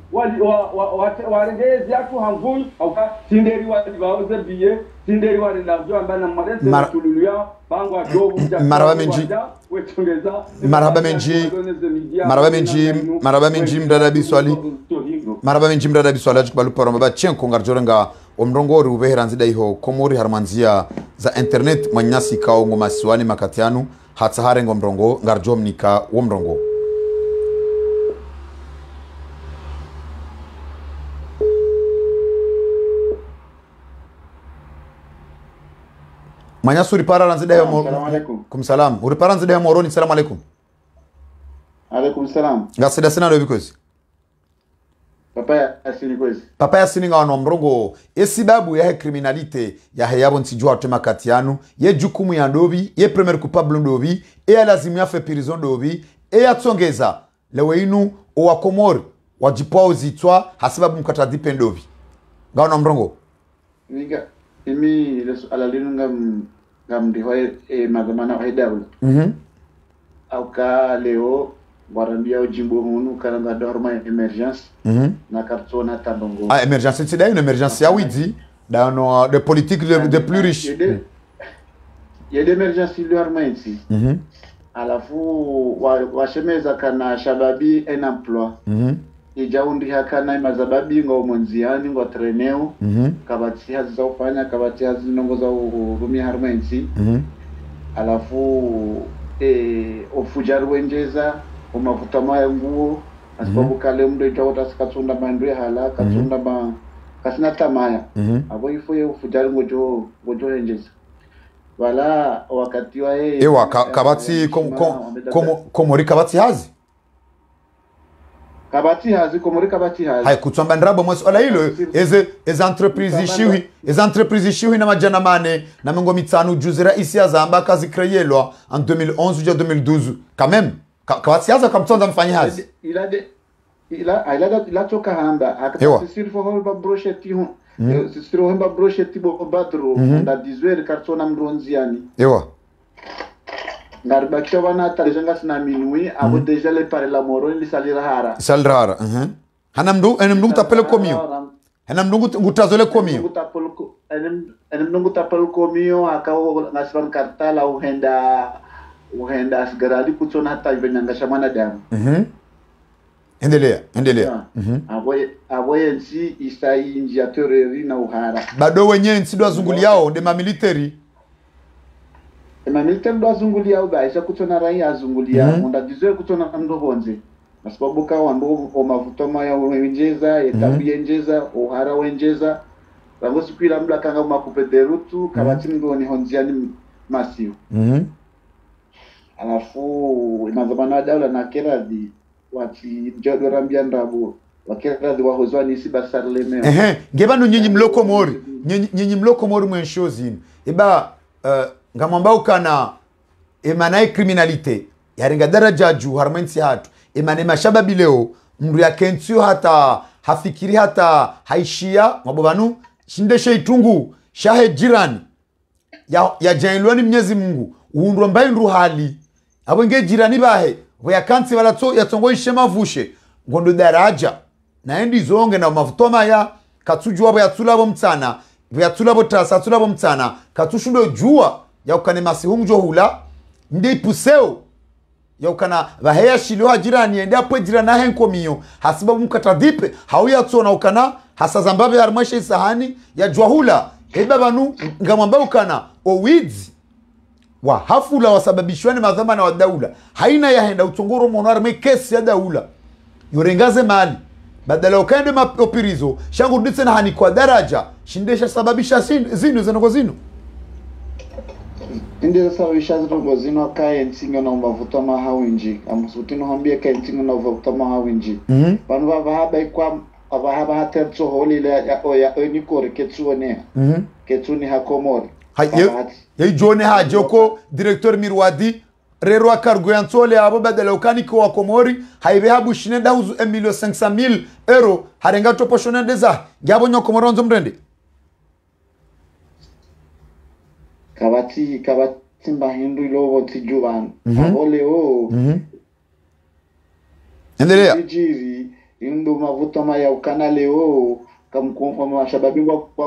warendezi yatu hamvui auka sinderi walivaoze biye sinderi warendazo ambana mwarenze watululia bangu adobu marhaba menji mdadabi swali ajikubalu paroma ba chenko ngarjorenga omrongori ubeheranzida iho Komori harmanzia za internet manyasi kao ngomaswani makatianu hatsahare ngomrongo ngarjomnika womrongo Manyasu ripara ranzida ya kumsalam uripara ranzida ya moroni salamu alaikum alaikum salam ngasida sina ndo bikozi papa ya sini nga mrongo esibabu ya criminalite ya hayabo nsijua tema katianu ye jukumu ya ndobi ye premier coupable ndobi e lazimu ya fe prison ndobi e atsongeza lewe inu wa Komori wajipwa uzitwa hasibabu mkatadipe ndobi nga mrongo niga imi alalinu ngam di hoye magamana hoye dawl au ka leo warandia ujimbo hunu karanga dorma emergence na kartona tandongo emergence c'est une emergence ya widi dans de politique de plus riche il y a des emergences dorma ici alafu washemeza kana shababi un emploi ijaundi hakana mazababi ngo monziani ngo treneo kabati hazi za ufanya kabati hazi nongo za urumi harmensi alafu ofujaru wenjeza umafuta maya nguo asibabu kale mdo itawota sikatunda mandwe hala katunda ba kasina tamaya abo ifo ye ofujaru ngojo wenjeza wala wakati wa ewa kabati Komori kabati hazi Komori kabati hazi hai kutsamba ndrabo mwa swala hilo eze entreprise shiwi na majana mane na mengo mitano juzira isi ya zamba kazi kreyelwa en 2011 ou 2012 quand même kabati hazi kamtsonda mfanyi hazi ila toka hamba akasisiri fo holba brochette sisiro hemba brochette bo batro nda 18 kartona mronziani ewa ngarbakisha bana talijanga sina minui abo deja le pare la moro ni salira hara salrara hanam tapele komio hanam ngutazole komio nungu tapel komio akao ngasran kartala uhenda asgarali kutsona hata ibenyanga shamana damu endelea aboye nsi isai inji atoreri na uhara bado wenye nsi do azunguli yao de mamiliteri ndo azunguli yao ba isa kutsona rai azunguli yao munda dizwe kutsona ndo bonze sababu kawa ndo o mavutoma ya wenjeza etabi yenjeza uhara wenjeza bango sikwira mbla kanga makupe derutu kabati ngoni honziani masiu alafu inazamana daula na keradi wati jodo rambia ndabo wakeradi wahozwani si basarleme ngebano nyinyi mloko mori mwenshozi eba ngamamba ukana emanaye criminalite yaringa daraja juu harmensi hatu emane mashababi leo mndu ya kensio hata hafikiri hata haishia mabobanu shindeshe itungu shahe jirani ya jailwani Mwenyezi Mungu uundwa mbaye ndu hali abo nge jirani bahe boya kansi balatso yatongo ishema vushe ngondo daraja naendi zonge na mavutoma ya katsuju wabo yatsulabo mtsana yatsulabo tasa yatsulabo mtsana katushundo jua ya ukane masihunjo hula ndi puseo ya ukana baheya shilo jirani ende apwe jirana henko miyo hasibabu mkatadipe hauya tsona ukana hasazambabe harmashe isahani ya jua hula eba banu ngamamba ukana owizi wa hafula wasababishwane madhama na wadaula haina ya henda utongoro monarme kesi ya daula yorengaze mali badala ukaende mapirizo shangu nditse na hani kwa daraja shindesha sababisha zinu zenoko zinu Indi sababisha zinoko zinu kaya ntinga na umavutoma hawinji amusutino hambia kaya ntinga na umavutoma hawinji banu wavahaba ikwa abahaba hatetso holile ya enikore ketsuone ketsuni hakomori yei jone hajoko directeur Mirwadi rero akargo yansole abo badala ukani kwa komori haibe habu shinenda huzu 1,500,000 euro harenga topo shonende za ngabo nyokomoronzo mrende kabati mbahindu ilobo tijuban abole endelea jiri indo mavutoma ya ukana leo kamkonfoma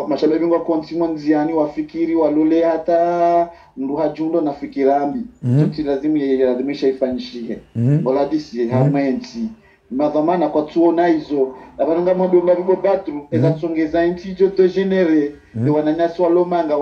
mashababi wa kontimo nziani wafikiri walole hata ndu hajundo na fikirambi tuti lazimisha ifanyishike bola disi hamensi madhamana kwa tuona hizo abananga mobomba bibo batru ezatsongeza intijo de genere de wananyaswa lomanga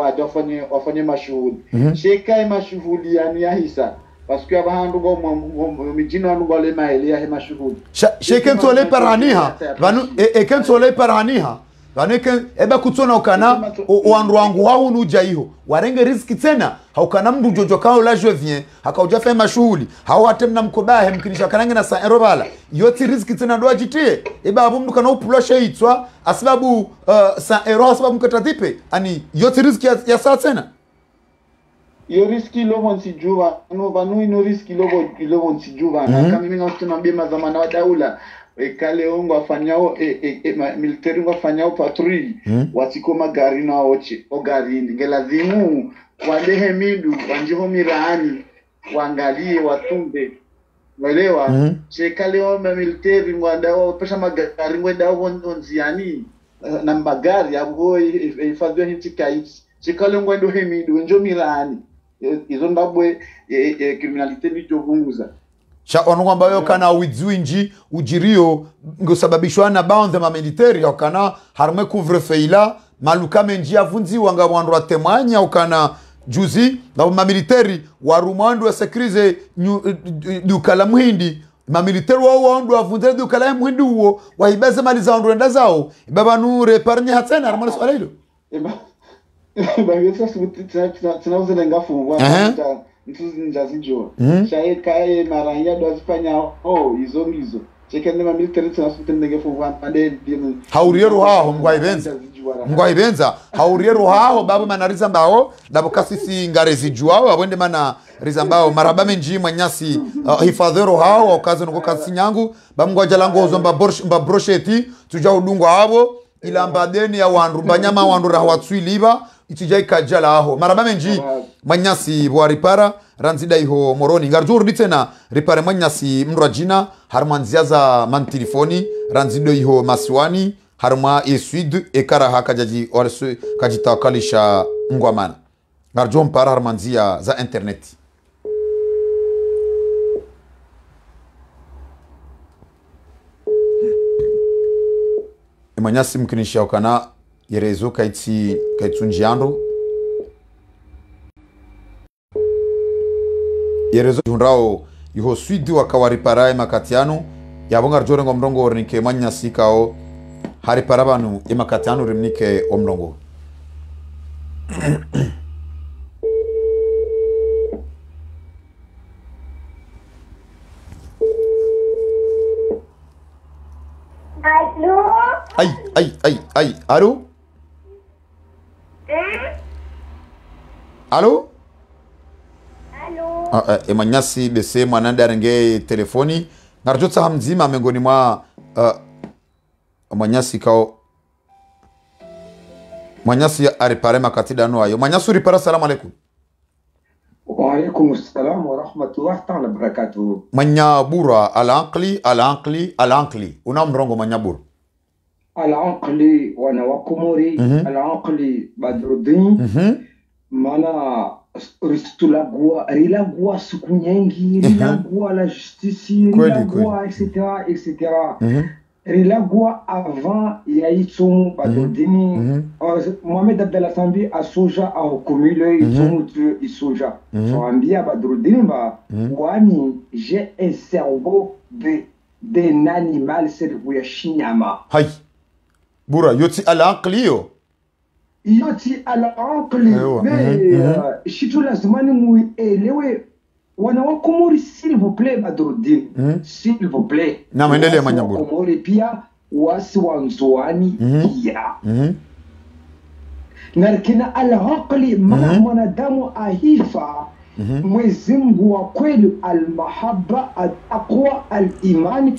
wafanye mashuhudi sheka mashuhudi yani yahisa parce que abahandu ngo mijino anu ngole maeli ya mashuhudi sheken tole paraniha banu eken tole paraniha banu eken eba kutsona ukana wandu wangu hao nuja hiyo warenge riski tena haukana mdu jojo kao la jevien hakauja fa mashuhudi hao hatemna mkobahe mkinisha kanange na sa erobala yoti riski tena ndo ajitie eba abu mdu kana upulosha itwa asababu sa ero asababu mkatatipe ani yoti riski ya saa tena yo riski lobo nsijuva no banu ino riski lobo nsijuva na kama mimi ngosema mazamana wa daula kale ongo afanyao military ngo afanyao patrui watikoma gari na oche o gari ngelazimu walehe mindu wanjiho miraani waangalie watumbe walewa chekale o military ngwandao pesha magari ngwendao nziani na magari abo ifadhiwa hinti kaiti chekale ngwendo hemidu njo miraani izo ndabwe criminalite bitovunguza sha onwa ambayo kana widzuinji ujirio ngosababishwa na bound ma military okana harme couvre feila maluka menji avunzi wanga wandu atemanya okana juzi na ma military warumandu wa sekrize dukala muhindi ma military wao wandu avunze dukala muhindi huo wahibeze mali za wandu enda zao baba nure parnya hatena harmani swala hilo bagesa tunauza lengafu ntuzi njazijo shaye kae maranya do azifanya izo chekende ma military tunasute ndengefu pande hauriero hao ngwaibenza hauriero hao babu manariza mbao dabo kasisi ngarezi juao abende mana riza mbao marabame nji manyasi hifadhero hao okazo nko kasi nyangu bamu ngwaja lango zo mba brocheti tuja udungwa abo ilambadeni ya wandu banyama wandu rahwatswiliba itijai kajala aho maraba menji manyasi bwaripara ranzida iho moroni ngarjur ditena ripare manyasi mrajina harmanziaza man telefoni ranzido iho maswani harma esud ekara hakajaji orsu kajitakalisha ngwamana ngarjom para harmanzia za internet manyasi mkinisha ukana yerezo kaitsunjiando yerezo hundrao iho swidi wakawariparae makatiano yabonga rjore ngomrongo ornike manyasi kao hariparabanu imakatiano rimnike omrongo Ay, allô? Allô? Allô? Emanyasi bese mwananda renge telefoni. Narjotsa hamzima miongoni mwa manyasi kao. Manyasi aripare makatida no ayo. Manyasi uripara salamu alaikum. Wa alaikum assalam wa rahmatullahi ta'ala barakatuh. Manyabura al-Aqli. Una mrongo Manyabura. Al-Aqli wana wakomori, Al-Aqli Badruddin, mana rilagua siku nyingi, rilagua la justice, rilagua etc. Rilagua avant ya itsomu Badruddin, Mohamed Abdallah Sambi a soja a hukumile itsomu isoja. Soambia Badruddin ba, wani j'ai un cerveau d'un animal cerveau ya shinyama. Hai. Bura, yoti al-Aqli yo? Yoti al-Aqli. Shitu lazimani muelewe wana wakomori s'il vous plaît Badruddin. S'il vous plaît. Na maendelea Manyabura. Wakomori pia wasi wanzoani pia. Narikina al-Aqli mana mwanadamu ahifa Mwenyezi Mungu wa kweli al-mahabba al-aqwa al-iman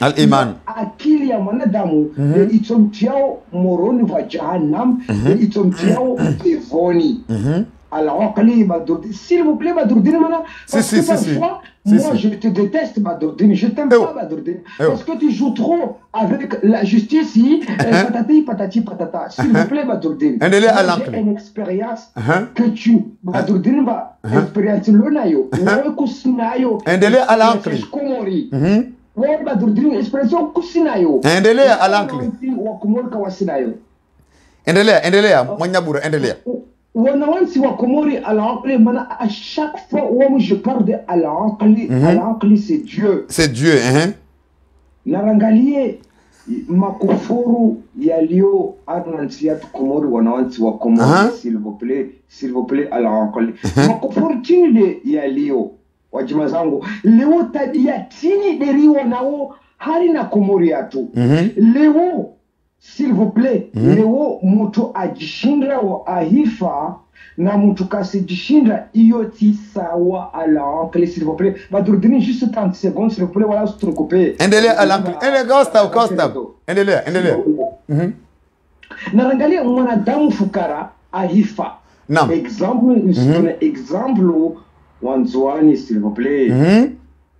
akili ya mwanadamu itomtiao moroni wa jahannam itomtiao pevoni al-Aqli Badruddin s'il vous plaît Badruddin mana moi je te déteste Badruddin je t'aime pas Badruddin parce que tu joues trop avec la justice patati patata s'il vous plaît Badruddin j'ai une expérience que tu Badruddin ba expérience lonayo wewe kusinayo endelea al-Aqli komori wewe Badruddin experience kusinayo endelea al-Aqli wa komori kawasinayo endelea Manyabura endelea wanawasi wa Komori al-Aqli mana à chaque fois où je parle de al-Aqli al-Aqli c'est Dieu narangalie makufuru yaliyo anansiat Komori wanawasi wa Komori s'il vous plaît al-Aqli makufuru chini yaliyo wajima zangu leo tabia chini deriwa nao hali na Komori yatu leo s'il vous plaît, leo mtu ajishindra wa ahifa na mtu kasijishindra iyo ti sawa al-Aqli s'il vous plaît. Badruddin juste 30 secondes s'il vous plaît wala usitukupee. Endelea al-Aqli. Endelea Endelea. Narangalia mwanadamu fukara ahifa. Naam. Exemple wanzwani s'il vous plaît.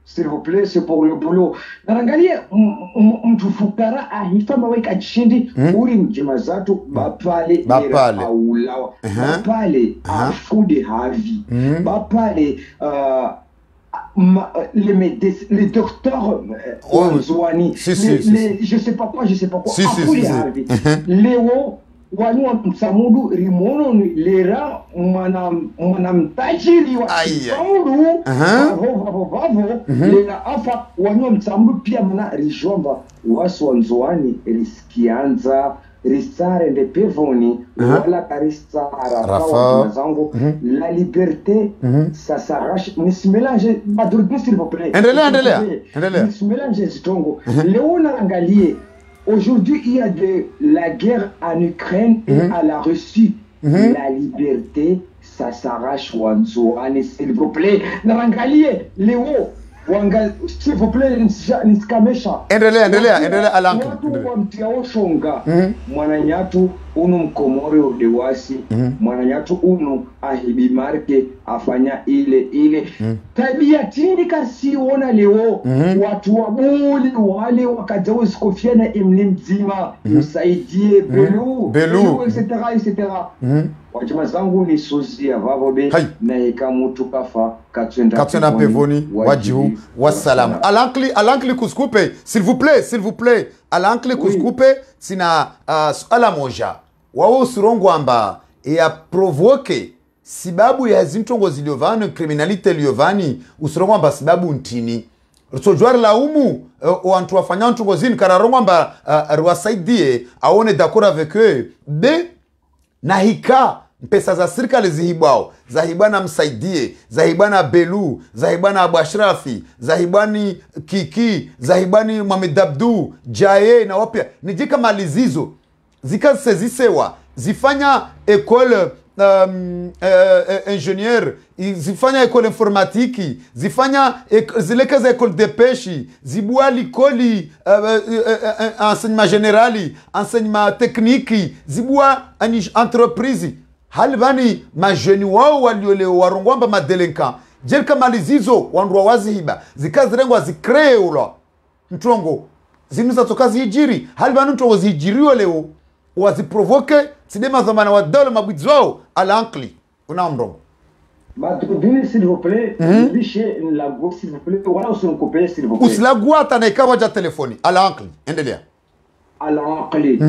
S'il vous plaît, c'est pour le boulot. Narangalia mtu fukara ahifa maweka chindi uri mjima zatu bapale aulawa bapale afude havi bapale les docteurs wanzwani je sais pas quoi afude havi leo wanywa msamudu rimono lera mwanamtajiri wa msamudu vavo lera afa wanywa msamudu pia mna rijomba wasu wanzoani riskianza risare nde pevoni wala karistara rafa zangu la liberté ça s'arrache nismélange Badruddin s'il vous plaît endelea nismélange zitongo leo naangalie. Aujourd'hui, il y a de la guerre en Ukraine et à la Russie. La liberté, ça s'arrache wanzo, s'il vous plaît. Narangalie, Léo, wanga s'il vous plaît nisikamesha endelea alanki watu wamtiao shonga mwananyatu unu mkomore udewasi mwananyatu unu ahibimarke afanya ile tabia tindika siona leo watu wabuli wale wakajawo sikofiana imli mzima msaidie belu etc wajima zangu ni suzi ya vabobe na ikamutu kafa katwenda pevoni wajihu wassalam alankli kuskupe s'il vous plaît alankli kuskupe sina suala moja wao usirongwamba ya provoke sababu ya zintongo ziliovani criminalite liovani usirongwamba sababu ntini rutojwari laumu wantu wafanya ntongo zini kararongwamba ruwasaidie aone d'accord avec eux be na hika pesa za serikali zihibwao zahibana msaidie zahibana belu zahibana Abu Ashrafi zahibani Kiki zahibani Mohamed Abdu Jaye na wapya nijika malizizo zikasezisewa zifanya école ingénieur zifanya école informatique zifanya zilekeza école de pêche zibua likoli enseignement générali enseignement technique zibua entreprise halibani majeni wao walioleo warongwamba madelinka jelika malizizo wandwa wazihiba zikazirengwa zikree ula mtongo zinuza toka zihijiri halibani mtongo zihijiriwa leo waziprovoke sidema dhamana wa dola mabwizi wao alankli unaomrongo Matudini s'il vous plaît bishe la go s'il vous plaît wala usinikopee s'il vous plaît usilagua tanaikawa ja telefoni alankli endelea alankli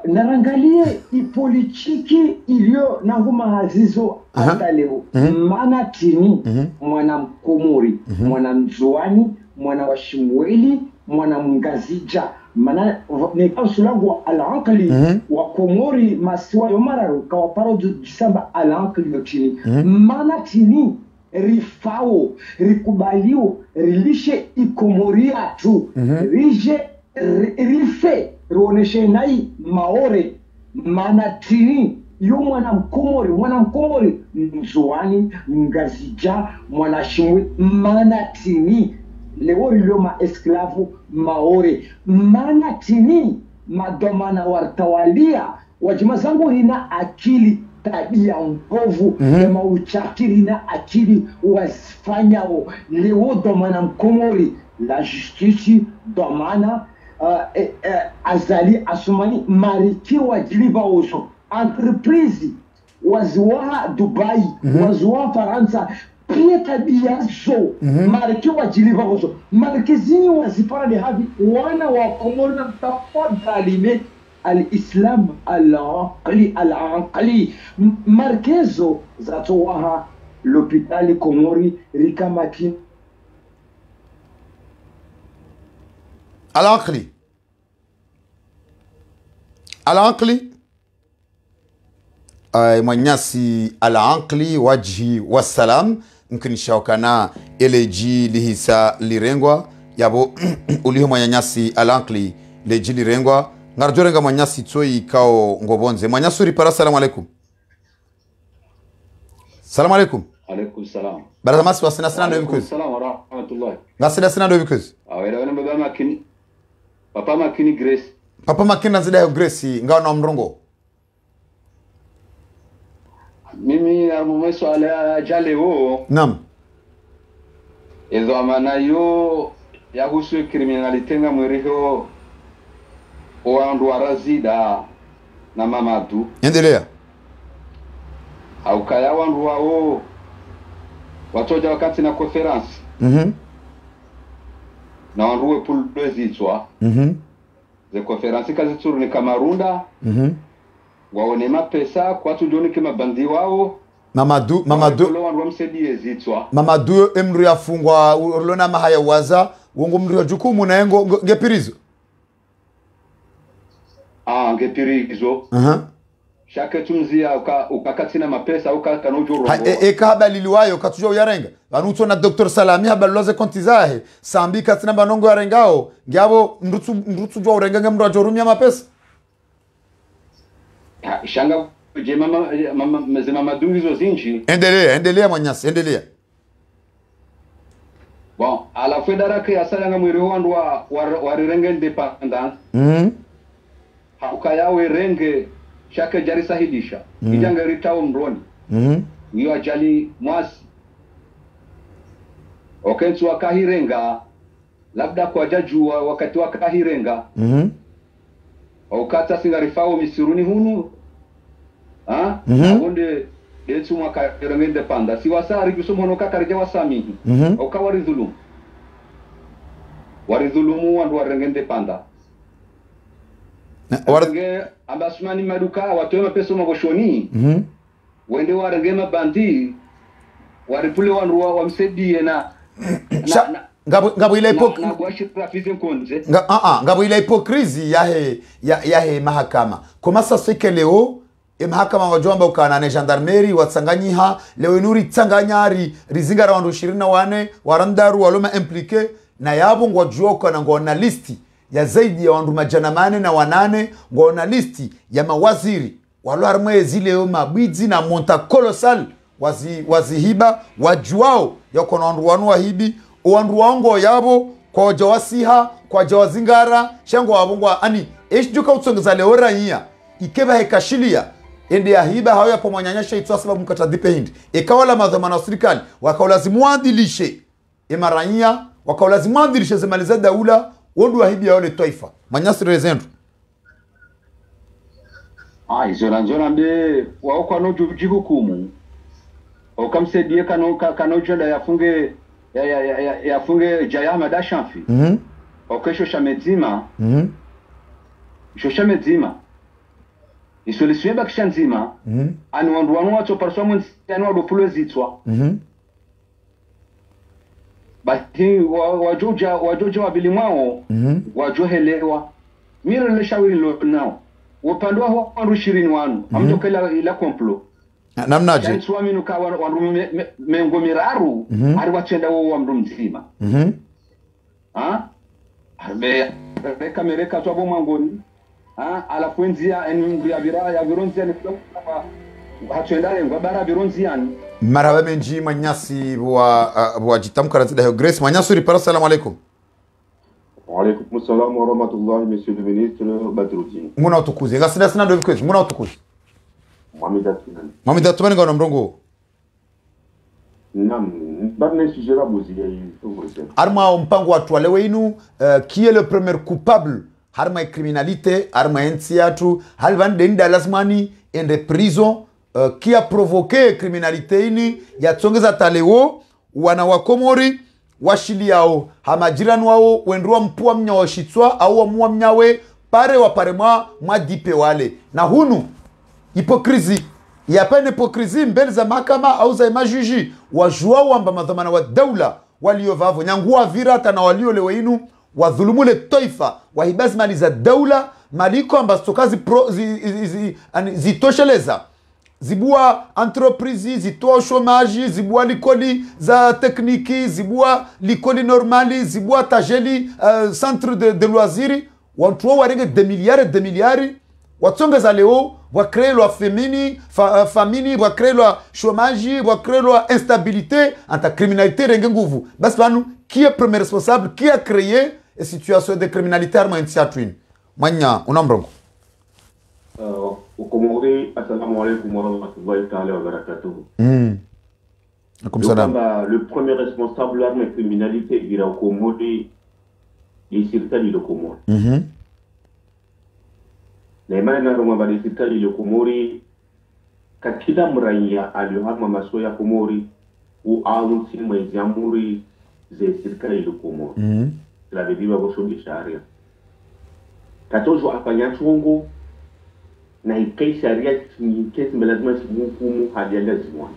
narangalie ipolitiki iliyo na nguma hazizo hata leo maana tini mwana mkomori mwana mzuani mwana wa Shimweli mwana mngazija mana ne kausulangu alankali wa Komori masiwa yomararu kawaparo jisamba alankali yotini mana tini rifao rikubalio rilishe ikomoria tu rije rife ruoneshe nai maore mana tini yo mwana mkomori mzuani mngazija mwana Shimweli mana tini leo ilo ma esklavu maore mana tini madomana wartawalia wajima zangu hina akili tabia mbovu na uchakiri na akili wasifanyao leo domana mkomori la justice domana azali asumani mariki wajiliva uso entreprise waziwaha Dubai waziwaha Faransa pia tabia zo mariki wajiliva uso marikizini wazipara ni havi wana wa Komori na tafadhali me al-Islam al-Aqli markezo zatowaha l'hôpital Komori rikamaki al-Aqli mwanyasi al-Aqli wajhi wassalam mkinishawakana eleji lihisa lirengwa yabo uliho mwanyasi al-Aqli leji lirengwa ngarjorenga mwanyasi tsoi kao ngobonze mwanyasi uri para. Salamu alaikum. Salamu alaikum. Alaikum salam. Baramasi wasina sana ndo bikozi. Salam wa rahmatullah. Ngasina sana ndo bikozi. Awela wana baba makini. Papa makini Grace. Papa makini nazida ya Grace ngao na mrongo. Mimi armumeso ala jaleo. Naam. Ezo amana yo ya husu kriminalite nga mweriho oandu warazida na mamadu. Endelea. Au kaya wandu wao watoja wakati na conference. Na wandu we pulwe zitwa. Ze conference kazi turu ni kamarunda. Waone mapesa kwa tujoni kima bandi wao. Mamadou emru yafungwa ulona mahaya waza wongo mru ya jukumu na yengo ngepirizo. Ngepirizo. Shaka tumzia ukakatina mapesa ukakanojo robo. Eka habali liwayo katujwa uyarenga. Banuto na Dr. Salami habali loze kontizahe. Sambi katina banongo yarengao. Ngiabo ndutu jwa urenga ngemru ya jorumia mapesa. Shanga je mama madungizo zinji. Endelea mwanyasi, endelea. bon ala fedara ke asanga mwiri wandu wa renge independence haukaya we renge shake jari sahidisha ijanga ritao mroni hiyo ajali mwasi okentu wakahirenga labda kwa jajua wakati wakahirenga ukata singarifao misiruni hunu abonde yetu mwaka renge panda si wasari kusomono kakarija wasamihi ukawari dhulumu wandu warenge panda warenge ambasumani maduka watoe pesa magoshoni wende warenge mabandi waripule wandu wamsedie na ngabo ile ngabo ile hypocrisie yahe mahakama koma sasa leo mahakama wajomba ukana na gendarmerie watsanganyiha leo inuri tsanganyari rizinga rawandu 24 warandaru waloma impliqué na yabo ngwajua na ngona listi ya zaidi ya wandu majana 8 ngona listi ya mawaziri walo armwe zile mabwizi na monta colossal wazihiba wajuao yako na wandu wanu wahibi wandu wango yabo kwa jawasiha kwa jawazingara shango wabongwa ani eshuka utsongeza leo raia ikeba hekashilia ende ya hiba hao yapo mwanyanyasha itwa sababu mkatadipe hindi ikawala madhamana wa serikali wakaulazimu adilishe raia wakaulazimu adilishe zemaliza daula wondu wa hibi ya ole taifa manyasi rezendu izo njona mbe wao kwa no hukumu okamsedie kano jonda yafunge jayama da shamfi okesho shamedzima shamedzima isolisiwe bakisha nzima ani wandu wanu wato parso mwenzi yani wado pulo zitwa bati wajoja wabili mwao wajohelewa mire le shawiri lo nao wapandwa ho wandu 20 wanu amtokela ila komplo namnaje yani swami nuka wandu mengo miraru ari wachenda wo wa mndu mzima arbe kamereka to abo mangoni ala kuenzia en ya vironzia ni kwa hatuendale ngwa bara vironzia marhaba menji manyasi wa jitamka da Grace manyasi ripara salamu alaikum wa alaikum assalam wa rahmatullahi monsieur le ministre Badruddin muna utukuze ngasida sina ndo bikwetu muna utukuze Mohamed Atumani ngona mrongo nam barne sujera bozi arma mpango watu wale wenu qui est le premier coupable harma criminalité harma entsiatu halvan denda lasmani en de prison qui a provoqué criminalité ini ya tsongeza taleo wana wakomori washili yao hamajirani wao wendrua mpua mnyawa shitswa au wamua mnyawe pare wapare mwa dipe wale na hunu hypocrisie ya pene hypocrisie mbele za mahakama au za majuji wajua wamba madhamana wa daula waliovavo nyangua virata na walio leweinu wadhulumu le taifa wahibazi mali za daula maliko amba stokazi zitosheleza zibua entreprise zitoa chômage zibua likoli za tekniki zibua likoli normali zibua tajeli centre de loisiri watu warenge de miliari watsongeza leo créer la famine créer la chômage créer la instabilité anta criminalité renge nguvu basi banu qui est premier responsable qui a créé une situation de criminalité arma intiatwin manya unamrongo ukomori assalamu alaykum wa rahmatullahi ta'ala wa barakatuh le premier responsable de la criminalité il a ukomori et serikali le Komori na imani na Roma bali serikali le Komori katika mraia aliohama masoya Komori ou au si mwezi amuri ze serikali le Komori la bibiwa boshogi sharia katozo afanya chungu na ikai sharia ni kesi lazima simuhukumu hadi lazima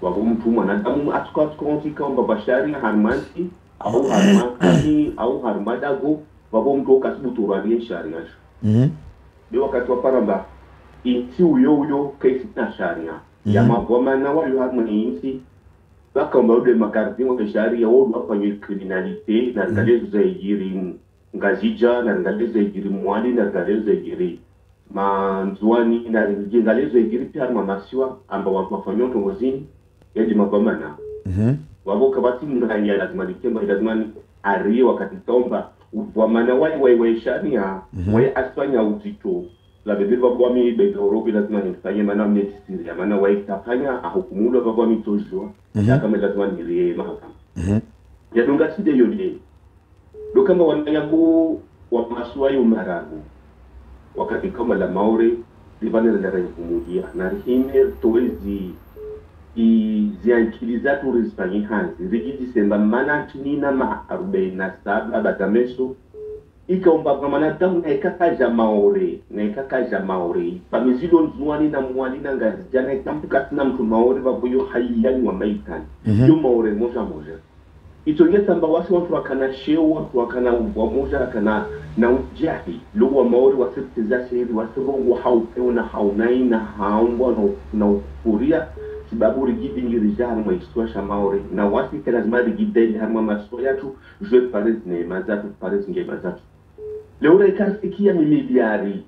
wako mtu mwanadamu atakatika kwamba bashari harmanti au harmakani au harmadago wako mtu kasibu radia sharia ndio wakati wa paramba inti uyo kesi na sharia ya magoma na wale harmani inti baka mbaude makarti wa sharia wao wafanya criminalite na ngalezo za ijiri ngazija na ngalezo ijiri mwali na ngalezo ijiri manzuani na ngalezo ijiri pia harmamasiwa amba wafanya tongozini yaji mapamana wabo kabati mranya lazima likemba lazima ari wakati tomba wa mana wai shania wai asfanya uzito la bebe babo mi bebe Europe lazima nifanye mana medicine maana wai tafanya ahukumulo babo mi tojo ya kama lazima nilie mahakama ya dunga side yode do kama wanyangu wa maswai umaragu wakati kama la maure livane la kumudia na hime toezi ziankiliza tu rizpanyi hanzi rigidi semba mana kinina ma 47 batameso ikaomba kwa mana damu na ikakaja maore pamizilo nzuani na mwani na ngazi jana ikampu katina mtu maore babuyo hayani wa maitani yu maore moja itonge samba wasi watu wakana sheo watu wakana wamoja wakana na ujahi lugu wa maore wasiptiza shehiri wasirongu haupeo na haunai na haumbwa na ukuria sababu rigidi ngirija harma istua shamaore na wasi lazima rigidi harma maswaya tu jwe paris ne mazatu paris nge mazatu leo ikasikia ni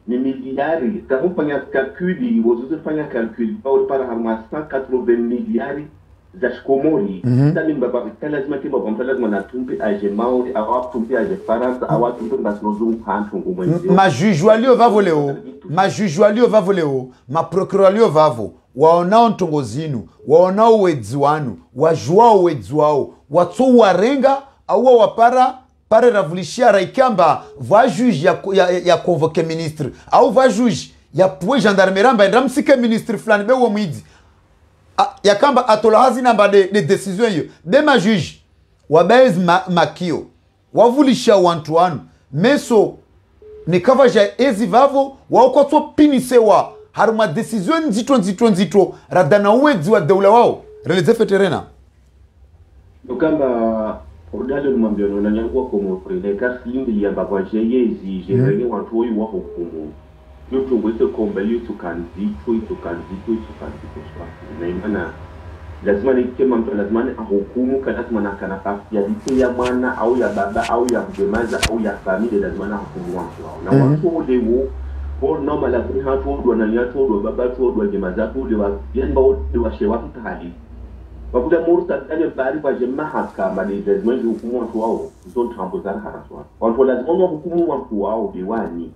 miliari kama fanya calculi wozo fanya calcul para harma 180 miliari za shikomori tani mbaba lazima kimba kwa lazima na tumpe aje maori au tumpe aje faransa au tumpe basrozu hantu ngumwenzi ma jujualio vavo ma procuralio vavo waonao ntongozinu waonao uwedzi wanu wajuao uwedzi wao watu warenga au wapara pare ravulishia raikamba va juge ya convoquer ministre au va juge ya pouet gendarmerie mba ndra msike ministre fulani be wo mwidi ya kamba atola hazina mba de decision yo de ma juge wabez makio wavulishia wantu wanu meso ni kavaja ezi vavo waokotso pinisewa haruma decision nzito radana uwedzi wa daula wao releze feterena ukamba ordalo mwambio na nyangwa komo prele kasindi ya baba jeyezi jereni watu wa hukumu yote ngwete komba yote kanzito swa na imana lazima ni kema mtu lazima ni hukumu lazima na kana pasi ya dite ya mwana au ya baba au ya mjemaza au ya familia lazima na hukumu wao na watu lewo por normal la kuni hatu ndo na nyatu ndo baba tu ndo jemaza tu ndo yamba ndo wa shewa tutali wakuda murta tani bari kwa jema mahakama ni lazima hukumu watu wao ndio tambuzana haraswa watu lazima hukumu watu wao diwani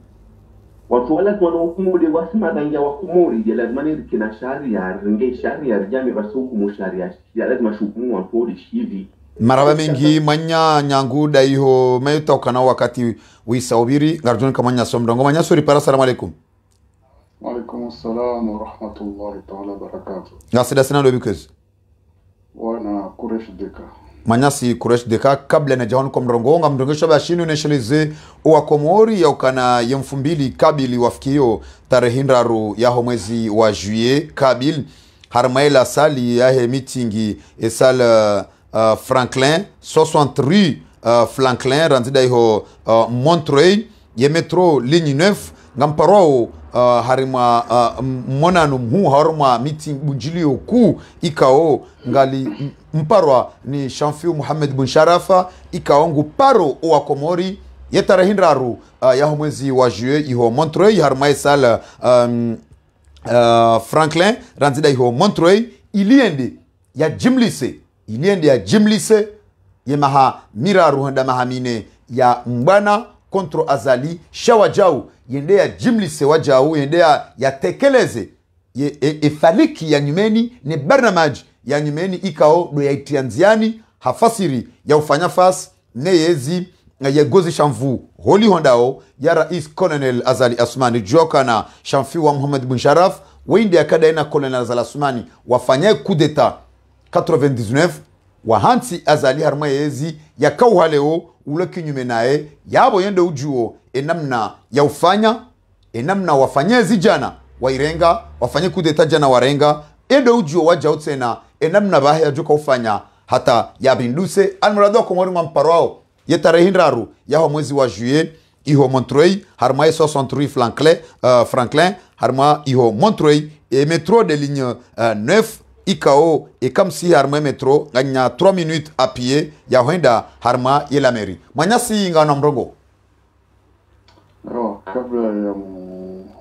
watu wala kwa hukumu de wasima danga wakumuri de lazima ni kina sharia ringe sharia jami basuku sharia lazima hukumu watu hivi maraba mengi manya nyangu daiho mayuta kana wakati wisaubiri ngarjun kamanya somdongo manya suri para assalamu alaikum wa alaikum assalam wa rahmatullahi ta'ala barakatuh ngasida sana dobikes wana Kuresh Deka manyasi Kuresh Deka kabla na jahon komrongo ngamdongesha bashinu neshelize wa komori ya ukana yemfumbili kabili wafikio tarehe ndaru ya mwezi wa juillet kabil harmaila sali ya meeting esal Franklin 63 Franklin randida iho Montreuil ye metro ligne 9 ngamparo harima monano mhu haruma meeting bunjilio ku ikao ngali mparwa ni Shamfiu Mohamed bin Sharafa ikao nguparo wa Komori yetara hinraru ya mwezi wa juillet iho Montreuil harima esal Franklin randida iho Montreuil iliende ya jimlise ye maha miraru handa mahamine ya mbana kontro azali shawajau yende ya jimlise wajau yende ya tekeleze ye efaliki ya nyumeni ne barnamaji ya nyumeni ikao do ya itianziani hafasiri ya ufanya fas ne yezi ya gozi shamvu holi hondao ya rais Colonel Azali Asmani joka na Shamfiu wa Muhammad bin Sharaf wende ya kada ina Colonel Azali Asmani wafanya coup d'etat 99 wahansi Azali harma yezi ya kauhaleo ule kinyume nae yabo yende ujuo enamna ya ufanya enamna wafanye zijana wairenga wafanye kudeta jana warenga ende ujuo waja utena enamna bahe ya joka ufanya hata ya binduse almurado komori mparwao yetare hinraru ya mwezi wa juillet iho Montreuil harma 63 Franklin harma iho Montreuil et métro de ligne 9 ikao ekamsi harma metro nganya 3 minutes à pied ya hoenda harma yela meri manyasi ngana mrongo kabla ya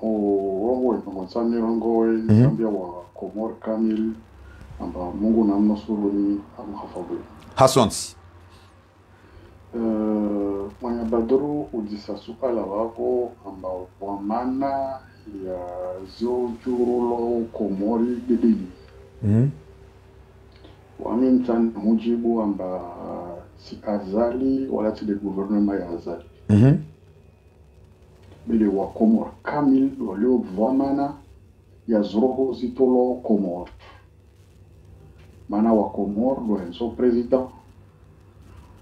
wawo mwanzani rongo zambia wa Komor Kamil amba Mungu namnusuruni amhafadhi. Hasonsi. Mwenye Badru udisa suala wako ambao kwa maana ya zojurulo Komori bidini. Wami mtani mujibu amba si azali wala si de gouvernement ya azali. Bile wa Komor kamil walio vwamana ya zroho zitolo Komor. Mana wa Komor do henso president.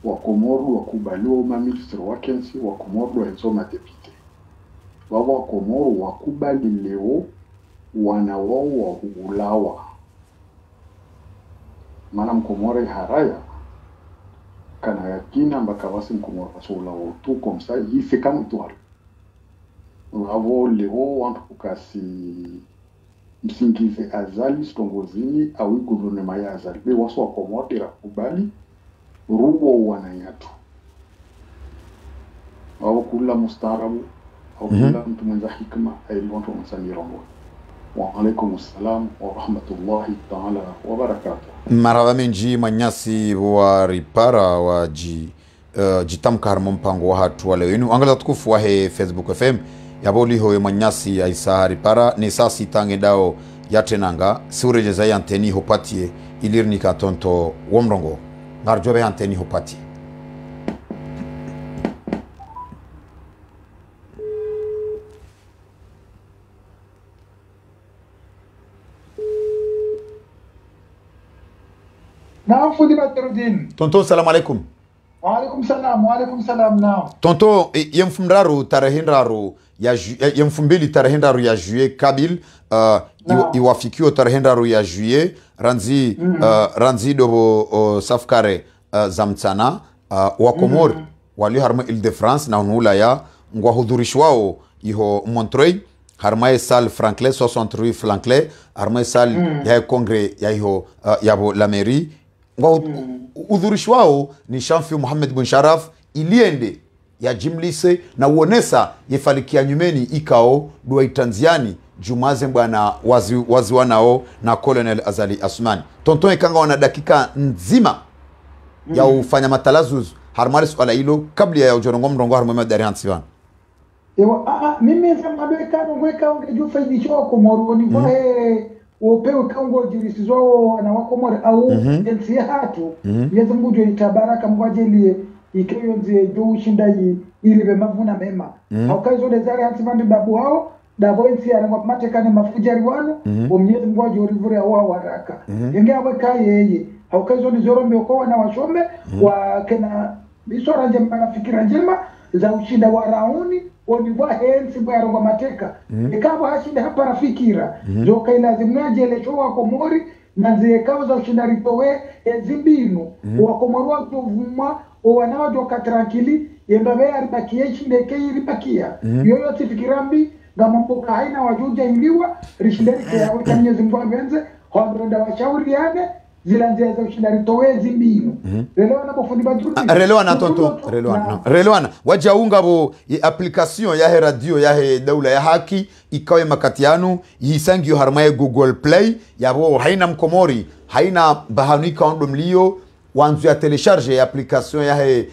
Wa Komor wakubaliwa maministri wakensi, wa Komor do henso madepite. Wa Komor wakubali leo wana wao wa ulawa. Mana mkomore haraya kana yakina mbaka wasi mkomore so ulawa tu komsa yise kama tuari. Wavo leo wantu kukasi msingize azali stongozini au guvernema ya azali. Be wasu wa Komor dira kubali rubo wanayatu. Au kula mustarabu au kula mtu mwenza hikma aili wantu msani rambo. Wa alaikum assalam wa rahmatullahi ta'ala wa barakatuh. Marhaba menji manyasi wa ripara wa jitamka harmo mpango wa hatu wale wenu. Angala tukufu wa he Facebook FM yaboli hoe manyasi ya isa ripara ni sasi tange dao ya tenanga siurejeza ya anteni hopatie ilirnika tonto womrongo. Ngarjobe anteni hopati. Naam Fudi Badruddin. Tonton salamu alaikum. Wa alaikum salam naam. Tonton yemfumraru tarehendaru ya yemfumbili tarehendaru ya juillet Kabil iwafikio tarehendaru ya juillet ranzi dobo safkare zamtsana wa Komor wali harma Ile-de-France na unula ya ngwa hudhurishwao iho Montreuil harma salle Franklin 68 Franklin harma salle ya kongre ya iho yabo la mairie ngwa hudhurishwao ni Champion Mohamed bin Sharaf iliende ya jimlise na uonesa yefalikia nyumeni ikao dua itanziani jumaze bwana wazi wanao na Colonel Azali Asmani. Tonton ikanga wana dakika nzima ya ufanya matalazuz harmari swala hilo kabla ya ujorongo mrongo harmama dari hansivan. Ewa mimi sema beka ngweka ungeju faidi cho Komoro ni kwa upewe kango jirisizo na Komoro au jinsi hatu yeze mbujo itabaraka mwajelie ikiyo nze jo ushindaji ili be mavuna mema haukazo dezari hansivan babu hao dabo ensi ya ngwa matekane mafujari wano omnyezi mwajo rivure wa waraka yenge abeka yeye haukazo ni zorombe ukowa na washombe wa kena bisora njema na fikira njema za ushinda wa rauni onibwa hensi bwa rongo mateka ikabo hashinde hapa rafikira zoka ilazimnaje lecho wa Komori na zikawa za ushinda ritowe ezimbinu wa Komoro wa kuvuma wanawajo katrakili yembabe aribakie shinde keiri bakia yoyo tifikirambi ngamamboka haina wajuja ingiwa rishindari kwa Mwenyezi Mungu avenze hodronda washauriane zilanzia za ushindari towezi mbinu relewana bofundi Badruddin relewana tonton relewana wajaunga bo application ya he radio ya he daula ya haki ikawe makatianu yisangio harmaye Google Play yabo haina mkomori haina bahanika ondo mlio wanzu ya telecharge ya application ya he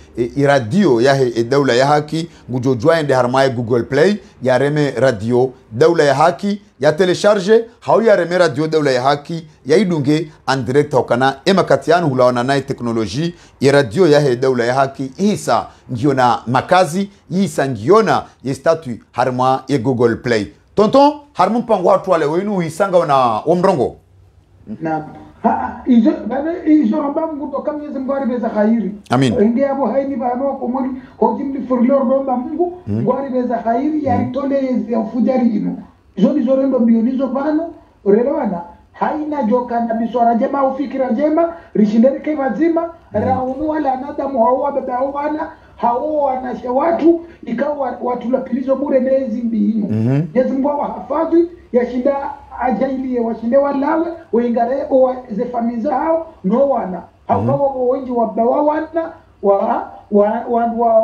radio ya he daula ya haki ngujojwa ende harmaye Google Play ya reme radio daula ya haki ya telecharge hau ya reme radio daula ya haki ya idunge en direct hokana emakatianu hulawana nae teknoloji ya radio ya he daula ya haki isa ngiona makazi isa ngiona ya statut harma ya Google Play. Tonton harmu mpango watu wale wenu hisanga wana omrongo na izo ramba Mungu to kam Mwenyezi Mungu aribeza khairi. Amin. Ndio hapo haini bano Komori hojimli furlio romba Mungu Mungu aribeza khairi ya itole ya fujari ino. Izo nizo rendo bionizo bano relewana haina joka na biswara jema au fikira jema rishindeni kai mazima raunu wala anadamu hawa baba wana hao wanasha watu ikawa watu lapilizo bure mezi mbinu. Mwenyezi Mungu hafadhi yashinda ajaili washinde walawe wengare o ze familia hao no wana hao wengi wabawa wana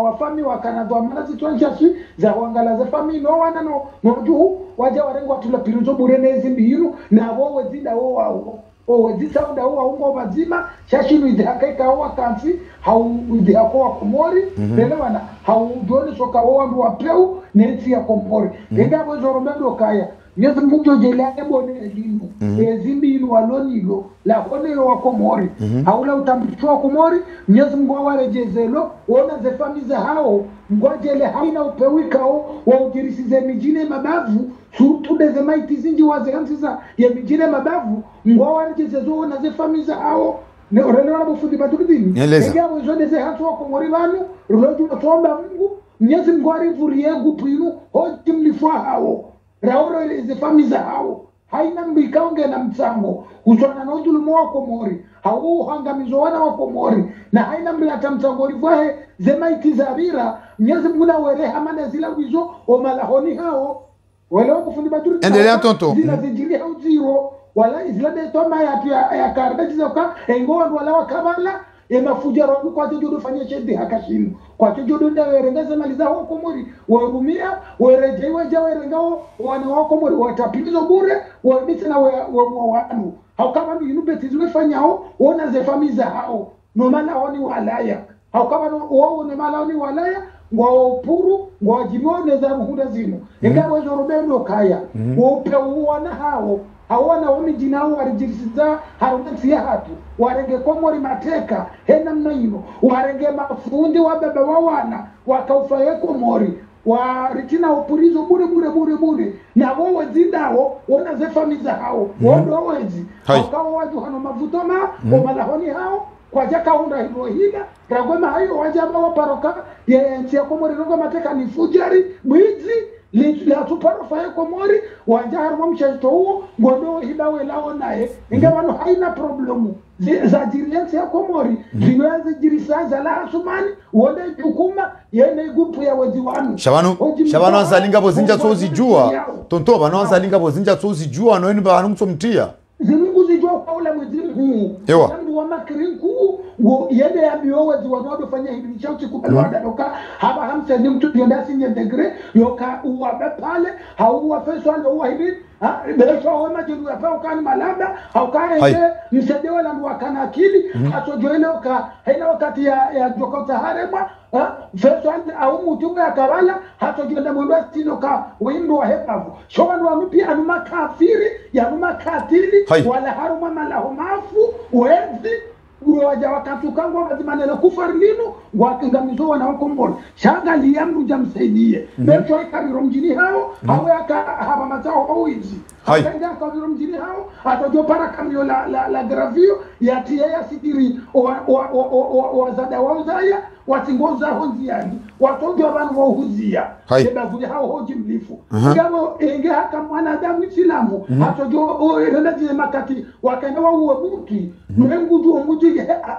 wa fami wakanadwa manazi twanjashi za wangala za fami no wana no juu waja warengo tulapirizo bure nezi mbinu na wao wezinda wao o wezisa unda huwa ungo mazima shashinu idhakaika huwa kansi hau idhako wa Komori belewana hau doni soka huwa ndu wapeu nensi ya Komori ega bozo romendo kaya Nyezi Mungu jelane bone elimu ezimbi inu walonilo la hone wa Komori haula utambulisho wa Komori Nyezi Mungu warejezelo wona zefamiza hao ngwajele haina upewikao wa ujirisize mijine mabavu surutude ze maiti zinji wazehamsiza ya mijine mabavu ngwa warejezezo wona zefamiza hao ne orelewa na bufundi badukidini ega wezone ze hatu wa Komori banu ruloju natuomba Mungu Nyezi Mungu arivurie gupinu hoji mlifua hao Raoro zefamiza hao haina mbikaonge na mtsango usona na ujulumu wa Komori hau hangamizo wana wa Komori na haina mbila mtsango rivahe zemaiti zabira Nyezi Mungu na were hamana zila wizo o malahoni hao wale wakufundi baturi endelea tonto zila zijili hau zero wala zila de toma ya karbeji zoka engoa wala wakabala mafujaro kwa jodo fanya chende hakashimu kwa jodo nda werengeza maliza wa Komori warumia werejewe jawerengao wana wa Komori watapilizo bure wabiti na wanu au kama ni inubeti zimefanyao ona zefamiza hao no maana woni walaya au kama wao ni mala woni walaya ngwa puru ngwa jibone za muhunda zino ingawa zorobendo kaya wope uona hao hawana wamijina hao warijirisiza harumenti ya hatu warenge Komori mateka hena mnaino warenge mafundi wa baba wawana wakaufaye Komori waritina upurizo bure na wawe zindao wana zefamiza hao wado wezi wakawa waju hano mavutoma o malahoni hao kwa jaka hunda hilo hila ragwema hayo wajaba waparoka ya nchi ya Komori rongo mateka ni fujari mwizi la tuparofa ya Komori wanjahar mumshajto huo ngodo hidawe lao nae ingabano haina problemu za jiriensi ya Komori ziweze jirisaza la asumani wode jukuma yene gupu ya wajiwanu Shabano ansalinga bozinja tsozi jua tonto bano ansalinga bozinja tsozi jua no eni ba mtu mtia zimungu zijua kwa ule mwezimu ewa ndu wa makirinku wo yede ya biyowe ziwanodo fanya hibi chauti kupalwada doka haba hamsa ni mtu yondasi nye degre yoka uwa bepale hauwa feso ando uwa hibi Beleswa wema jiru ya pao kani malanda hauka ende msedewa landu wakana akili hato joele waka haina wakati ya jokota harema feso ande au mutunga ya kabala hato joele mwendwa stino ka wimbo wa hepavu showanu wa mipi anuma kafiri ya anuma katili wala haruma malahomafu wezi Uro waja wakatukangu wazimanele kufarlinu wakingamizo wana Komori shanga liyamru jamsaidie beto ikabiro mjini hao hawe haba mazao hawizi Akenda kabiro mjini hao atojo para kamio la gravio ya tia ya sidiri wazada wauzaya watingoza honziani watojo wanu wahuzia Eba kuli hao hoji mlifu Gamo enge haka mwanadamu Islamu atojo relaji makati wakenda wa uwe muti mwengudu muti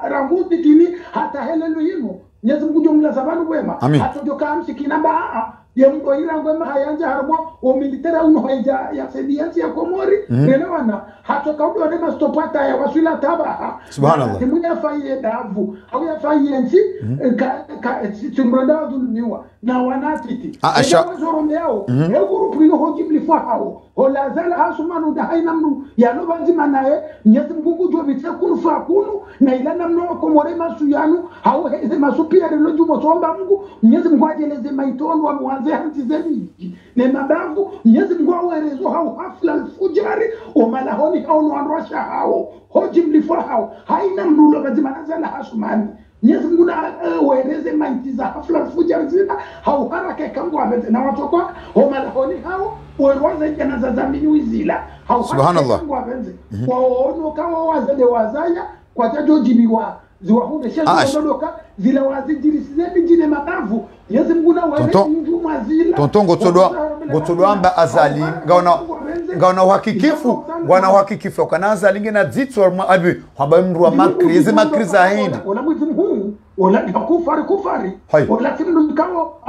ranguzi tini hata helelu hino Nyezi Mungu jumla zabanu wema atojo kamshikina baa ya mko irango mahayanja harbo o militera uno ya sediansi ya Komori elewana hato kaudo de mastopata ya wasila tabaha subhanallah timunya faye davu au ya faye nsi ka tumronda duniwa na wanatiti asha zorome yao eguru pino hoji mlifwa hao hola zala hasumanu da haina mnu ya no banzima nae Nyezi Mungu jo bitse kunu fa kunu na ilana mno Komori masuyanu hao heze masupia reloju mosomba Mungu Nyezi Mungu ajeleze maitono wa mwanze hantizeni ne mabavu Nyezi Mungu awerezo hao hafla alfujari o malahoni hao nwanrosha hao hoji mlifwa hao haina mnulo bazima nazala hasumani Nyezi Mungu awereze maitiza hafla alfujari zina hao harake kangu amete na watokwa o malahoni hao uweroze jana za zamini wizila hao subhanallah kangu amete waono kawa wazade wazaya kwa tajo jibiwa ziwahunde shezo ndodoka zila wazijirisizeni jine mabavu Nyezi Mungu na wewe mtu mazila tonto ngotodwa amba azali ngaona uhakikifu kana azali ngena dzitso abi haba mru wa makrize makriza hindi wala mwizi mhuu wala kufari wala timu kao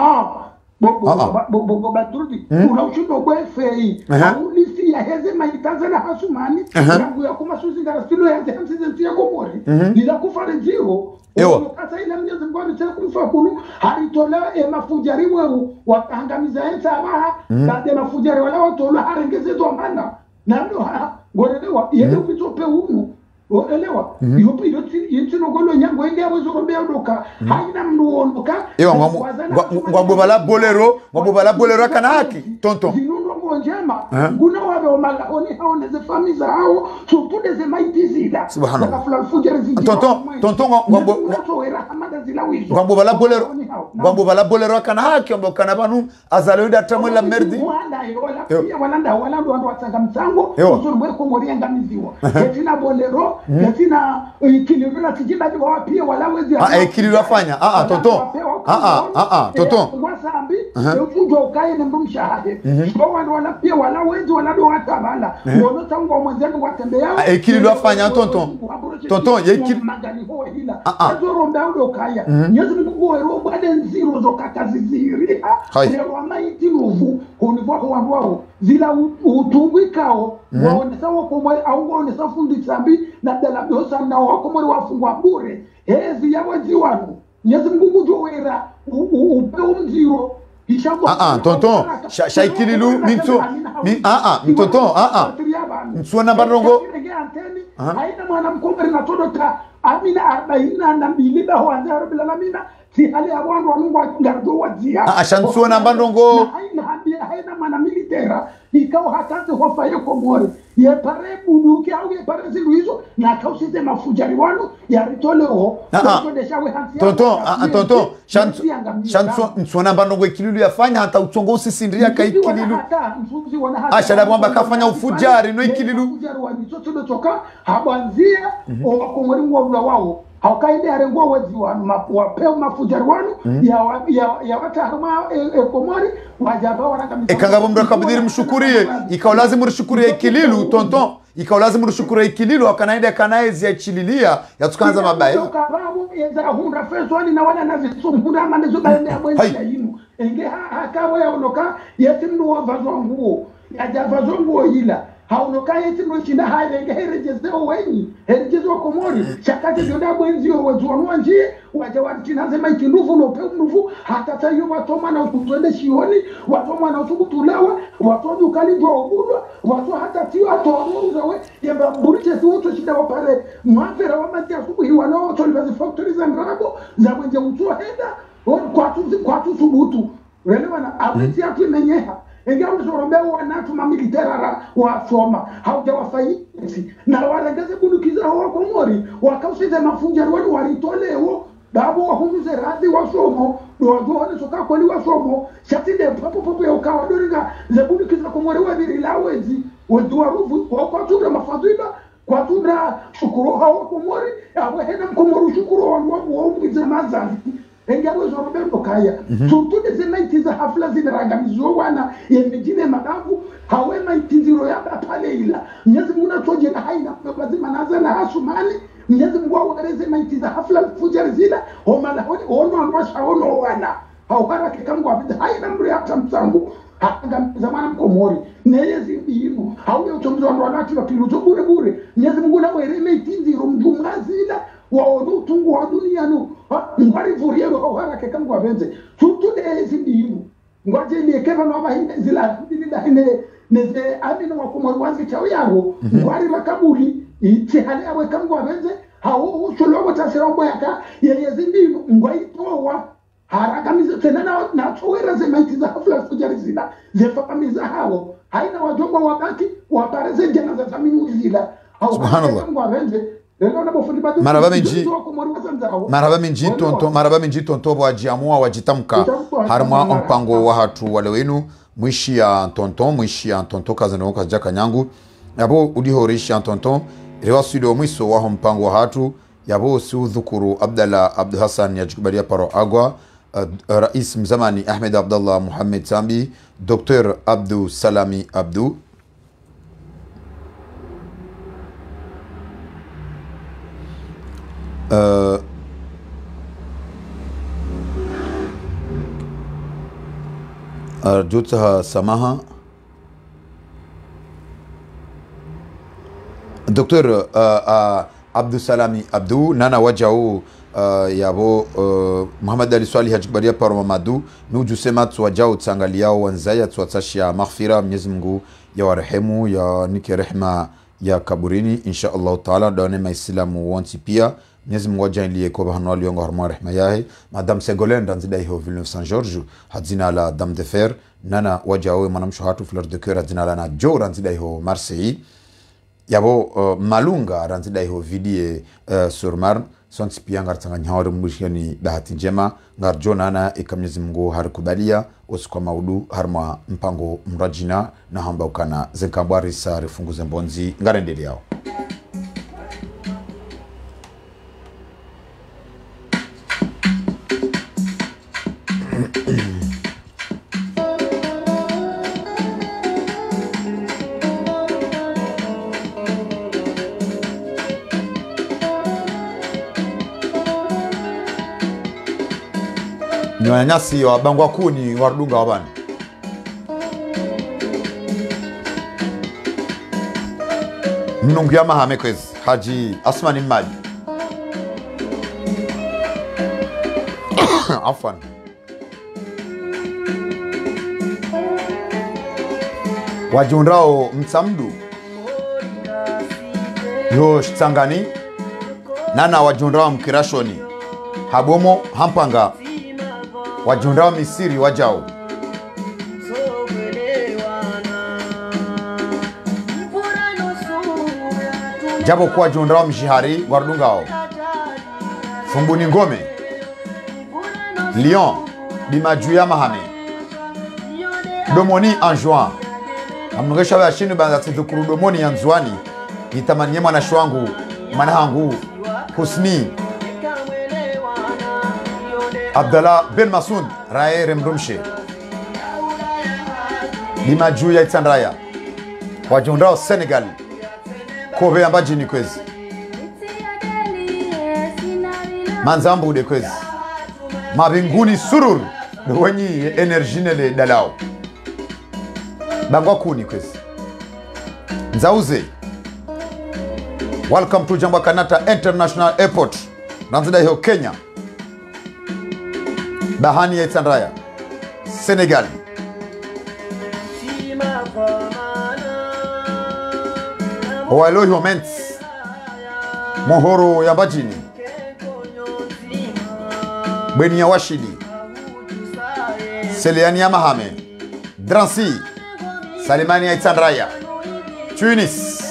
Badurudi unaushindo kwefei ulisi ya heze maitaza na hasumani rangu ya kumasuzi ngara stilo ya hamsizi ya Komori nila kufari zero kasa ila Mwenyezi Mungu alitaka kumfa kunu haritola mafujari weru wakangamiza ensa abaha baada mafujari wala watola harengezeto amana nando gorelewa yele kutope uno gorelewa yopo yitsinogolo nyango enge abozorombea doka haina mndu ondoka ewa ngwabobala bolero kana haki tonton zinungo njema nguna wabe omalahoni hao neze famiza hao tutude ze maitizida subhanallah tonton ngwabobala bolero kana haki ombo kana banu azaloida tamwela merdi wala ndo watanga msango uzurumwe komorianga miziwa yetina bolero yetina ikiliro na tijina diwa wapie wala wezi ikiliro afanya tonton tonton wasambi ufujo ukaye nembo mshahade kwa wala pia wala wezi wala do watabala wono tango mwenzenu watembea ikiliro afanya tonton magani ho hila azoromba ndo kaya nyezi mungu ero bade nziro zokata ziziri lero amaiti luvu konivwa wao zila utungwikao waonesa wakomwe au waonesa fundi tsambi na dala biosa na wakomwe wafungwa bure hezi yawe ziwanu nyezi mungu jowera upe umziro tonton shaikililu minto tonton msuona barongo haina mwana mkombe na todota amina 42 baho anzaro bila lamina si hali ya wandu wa Mungu ngardo wajia ashansuona barongo haina mwana militera ikao hatante hofa yako more ye pare bunuki au ye pare ziluizo na kausize mafujari wanu ya ritole ho tonton shansuona barongo ikililu yafanya hata utongo usisindria kaikililu ashada kwamba kafanya ufujari no ikililu ufujari wa nitoto toka habanzia wakomori ngwa wao haukaende arengwa wezi wanu wapeo mafujari wanu ya wataruma komori wajaba wanakamisa ekangabo mdo kabidiri mshukurie ikaw lazima mshukurie ikililu tonton ikaw lazima mshukurie ikililu akanaenda kanaezi ya chililia ya tukanza mabaya kababu yeza hunda feswani na wana nazisumhunda manezo baende ya mwenzi ya inu enge hakawa ya unoka yetimnu wa vazonguo ya javazonguo hila haunoka yetimnu china haile herejezeo wenyi herejezeo komori shakati vyoda mwenzio wazuanua njie wajawari china zema ikindufu no peu mnufu hata tayo watoma na usutwende shioni watoma na usukutulewa watoju kalibwa obudwa watu hata tiyo atoamuruzawe yamba mburiche suuto shida wapare mwafera wamatia subuhi wanao tolivazi factory za ndrabo za mwenje utuwa heda kwatu subutu welewana awezi yatu imenyeha ingia uzorombe wanatu mamilitera wa soma haujawafaiti na warengeze bundukiza wa komori wakausize mafunjari wani waritolewo dabo wahumuze radhi wa somo dojuhone soka kweli wa somo shatinde popo ya ukawa doringa ze bundukiza komori wabiri lawezi weduwa rufu wakwatura mafadhila kwatura shukuru hawa komori awe hena mkomori shukuru wa mazazi engabo zorobendo kaya tutude zinaitiza hafla zinarangamizo wana yemejine madavu hawe maitiziro ya pale ila Mwenyezi Mungu atoje na haina lazima naza na asumani Mwenyezi Mungu awereze maitiza hafla fujari zila homala honi ono anwasha ono wana hauhara kikangu abida haina mbre hata msangu hanga zamana mkomori neyezi ino hauye utomzo ndo anati wapiruto bure Mwenyezi Mungu na wereme itinziro mjumazila waodu tungu wa dunia no ngwari vuriero hauhara kikangu abenze tutude zibiru ngwaje ni keva no bahinde zila hine neze amina wakomori wanzi chao yaro ngwari makabuli iti hali awe kangu abenze hao uchulobo tasirombo yaka yeyezi biru ngwaitowa harakamiza tena na tuwera zemaitiza hafla fujari zila zefakamiza hao haina wajomba wabaki wapareze jana za zamini zila subhanallah maraba minji tonto wajiamua wajitamka harma mpango wa hatu wale wenu mwishi ya tonton kazano kajaka nyangu yabo udihorishi ya tonton rewa studio mwiso wa mpango wa hatu yabo siudhukuru Abdallah Abdu Hassan yajikubalia paro agwa Rais Mzamani Ahmed Abdallah Muhammad Sambi Dr. Abdu Salami Abdu أرجوتها سماها دكتور عبد السلامي عبدو نانا وجهو yabo Muhammad Ali Swali hajibaria paro mamadu nuju sema tuwajao tsangaliao wanzaya tuwatashia maghfira Mwenyezi Mungu ya warehemu ya nike rehema ya kaburini insha Allah taala daone maislamu wonti pia Mwenyezi Mungu ajalie kwa bahano liongo harma rehema yahe madam Segolène danzida hiyo Villeneuve Saint Georges hadzina la Dame de Fer nana wajawe mwanamsho hatu Fleur de Cœur hadzina la na Jo danzida hiyo Marseille yabo Malunga danzida hiyo Villiers sur Marne sonti pia ngartanga nyawari mbushani bahati njema ngarjo nana Mwenyezi Mungu harikubalia usikwa maudu harma mpango mrajina na hamba ukana zenkambwari sa refunguze mbonzi ngarendeli yao nyanyasi wa bangwa kuni warudunga wabani mnungu ya mahame kwezi Haji Asmani Maji afwan wajundrao mtsamdu yo shitsangani nana wajundrao mkirashoni habomo hampanga wajundrao Misiri wajao jabo kwa jundrao mjihari warudungao fumbuni ngome Lyon Dimajuya Mahame Domoni en juin amnugesha wa shinu banza tudukuru Domoni yanzuani nitamanie mwana shwangu manahangu Husni Abdallah Ben Masoud Rae Remrumshe Dimajuya Itsandraya wajundrao Senegal Kobe ambajini kwezi Manzambu de kwezi Mabinguni surur wenye energinele dalao Bangwa kuni kwezi Nzauze Welcome to Jambo Kanata International Airport Nanzida hiyo Kenya Bahani ya Itsandraya Senegal Owailo Homents Mohoro ya Bajini Beni ya Washidi Seliani ya Mahame Drancy Salimani ya Itsandraya Tunis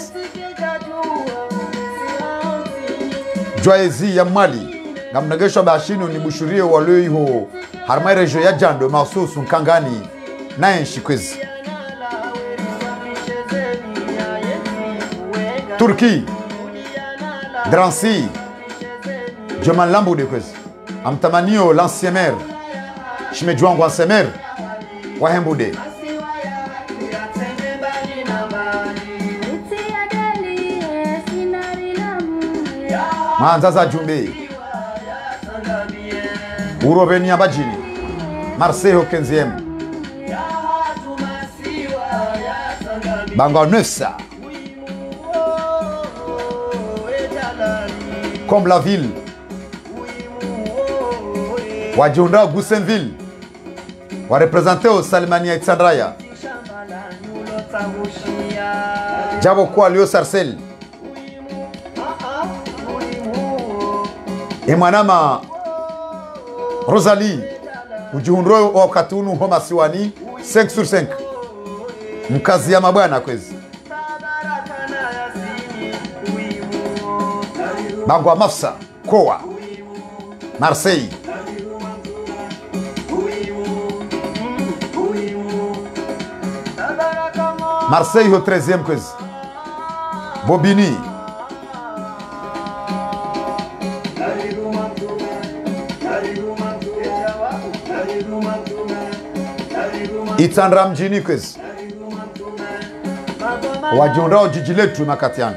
Joyezi ya Mali na mnagesho bashinu ni bushurie walioiho harma rejo ya Jando maususu nkangani na enshikwezi Turki Drancy Joman Lambo de kwezi amtamanio l'ancien maire Shimejwangu ancien maire Wahembude Manzaza Jumbe Urobeni Abajini Marseille au 15e Bangor 900 Comme la ville Wajunda Goussainville wa représenter au Salimania Itsandraya Jabo kwa Lio Sarcel Emanama Rosalie Ujihundro wa katunu homa siwani 5 sur 5 Mkazi ya mabwana kwezi Bangwa Mafsa Kowa Marseille Marseille au 13e kwezi Bobini Itsandraya mjini kwezi wajundao jiji letu makatiani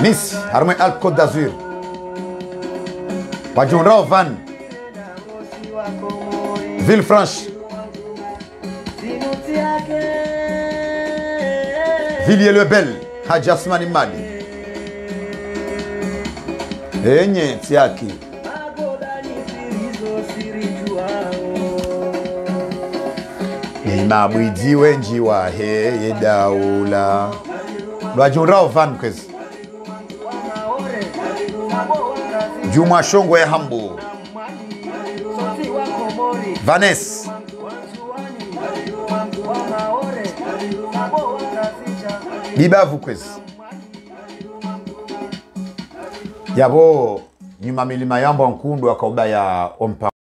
Nice harmwe Alpes Côte d'Azur wajundao Van Villefranche Villiers-le-Bel Haji Asmani Madi enye tiaki mabwijiwe njiwa he daula lwajurao van kwezi Juma Shongwe Hambo Vanessa Bibavu kwezi yabo nyuma milima yambo nkundu akaoba ya ompa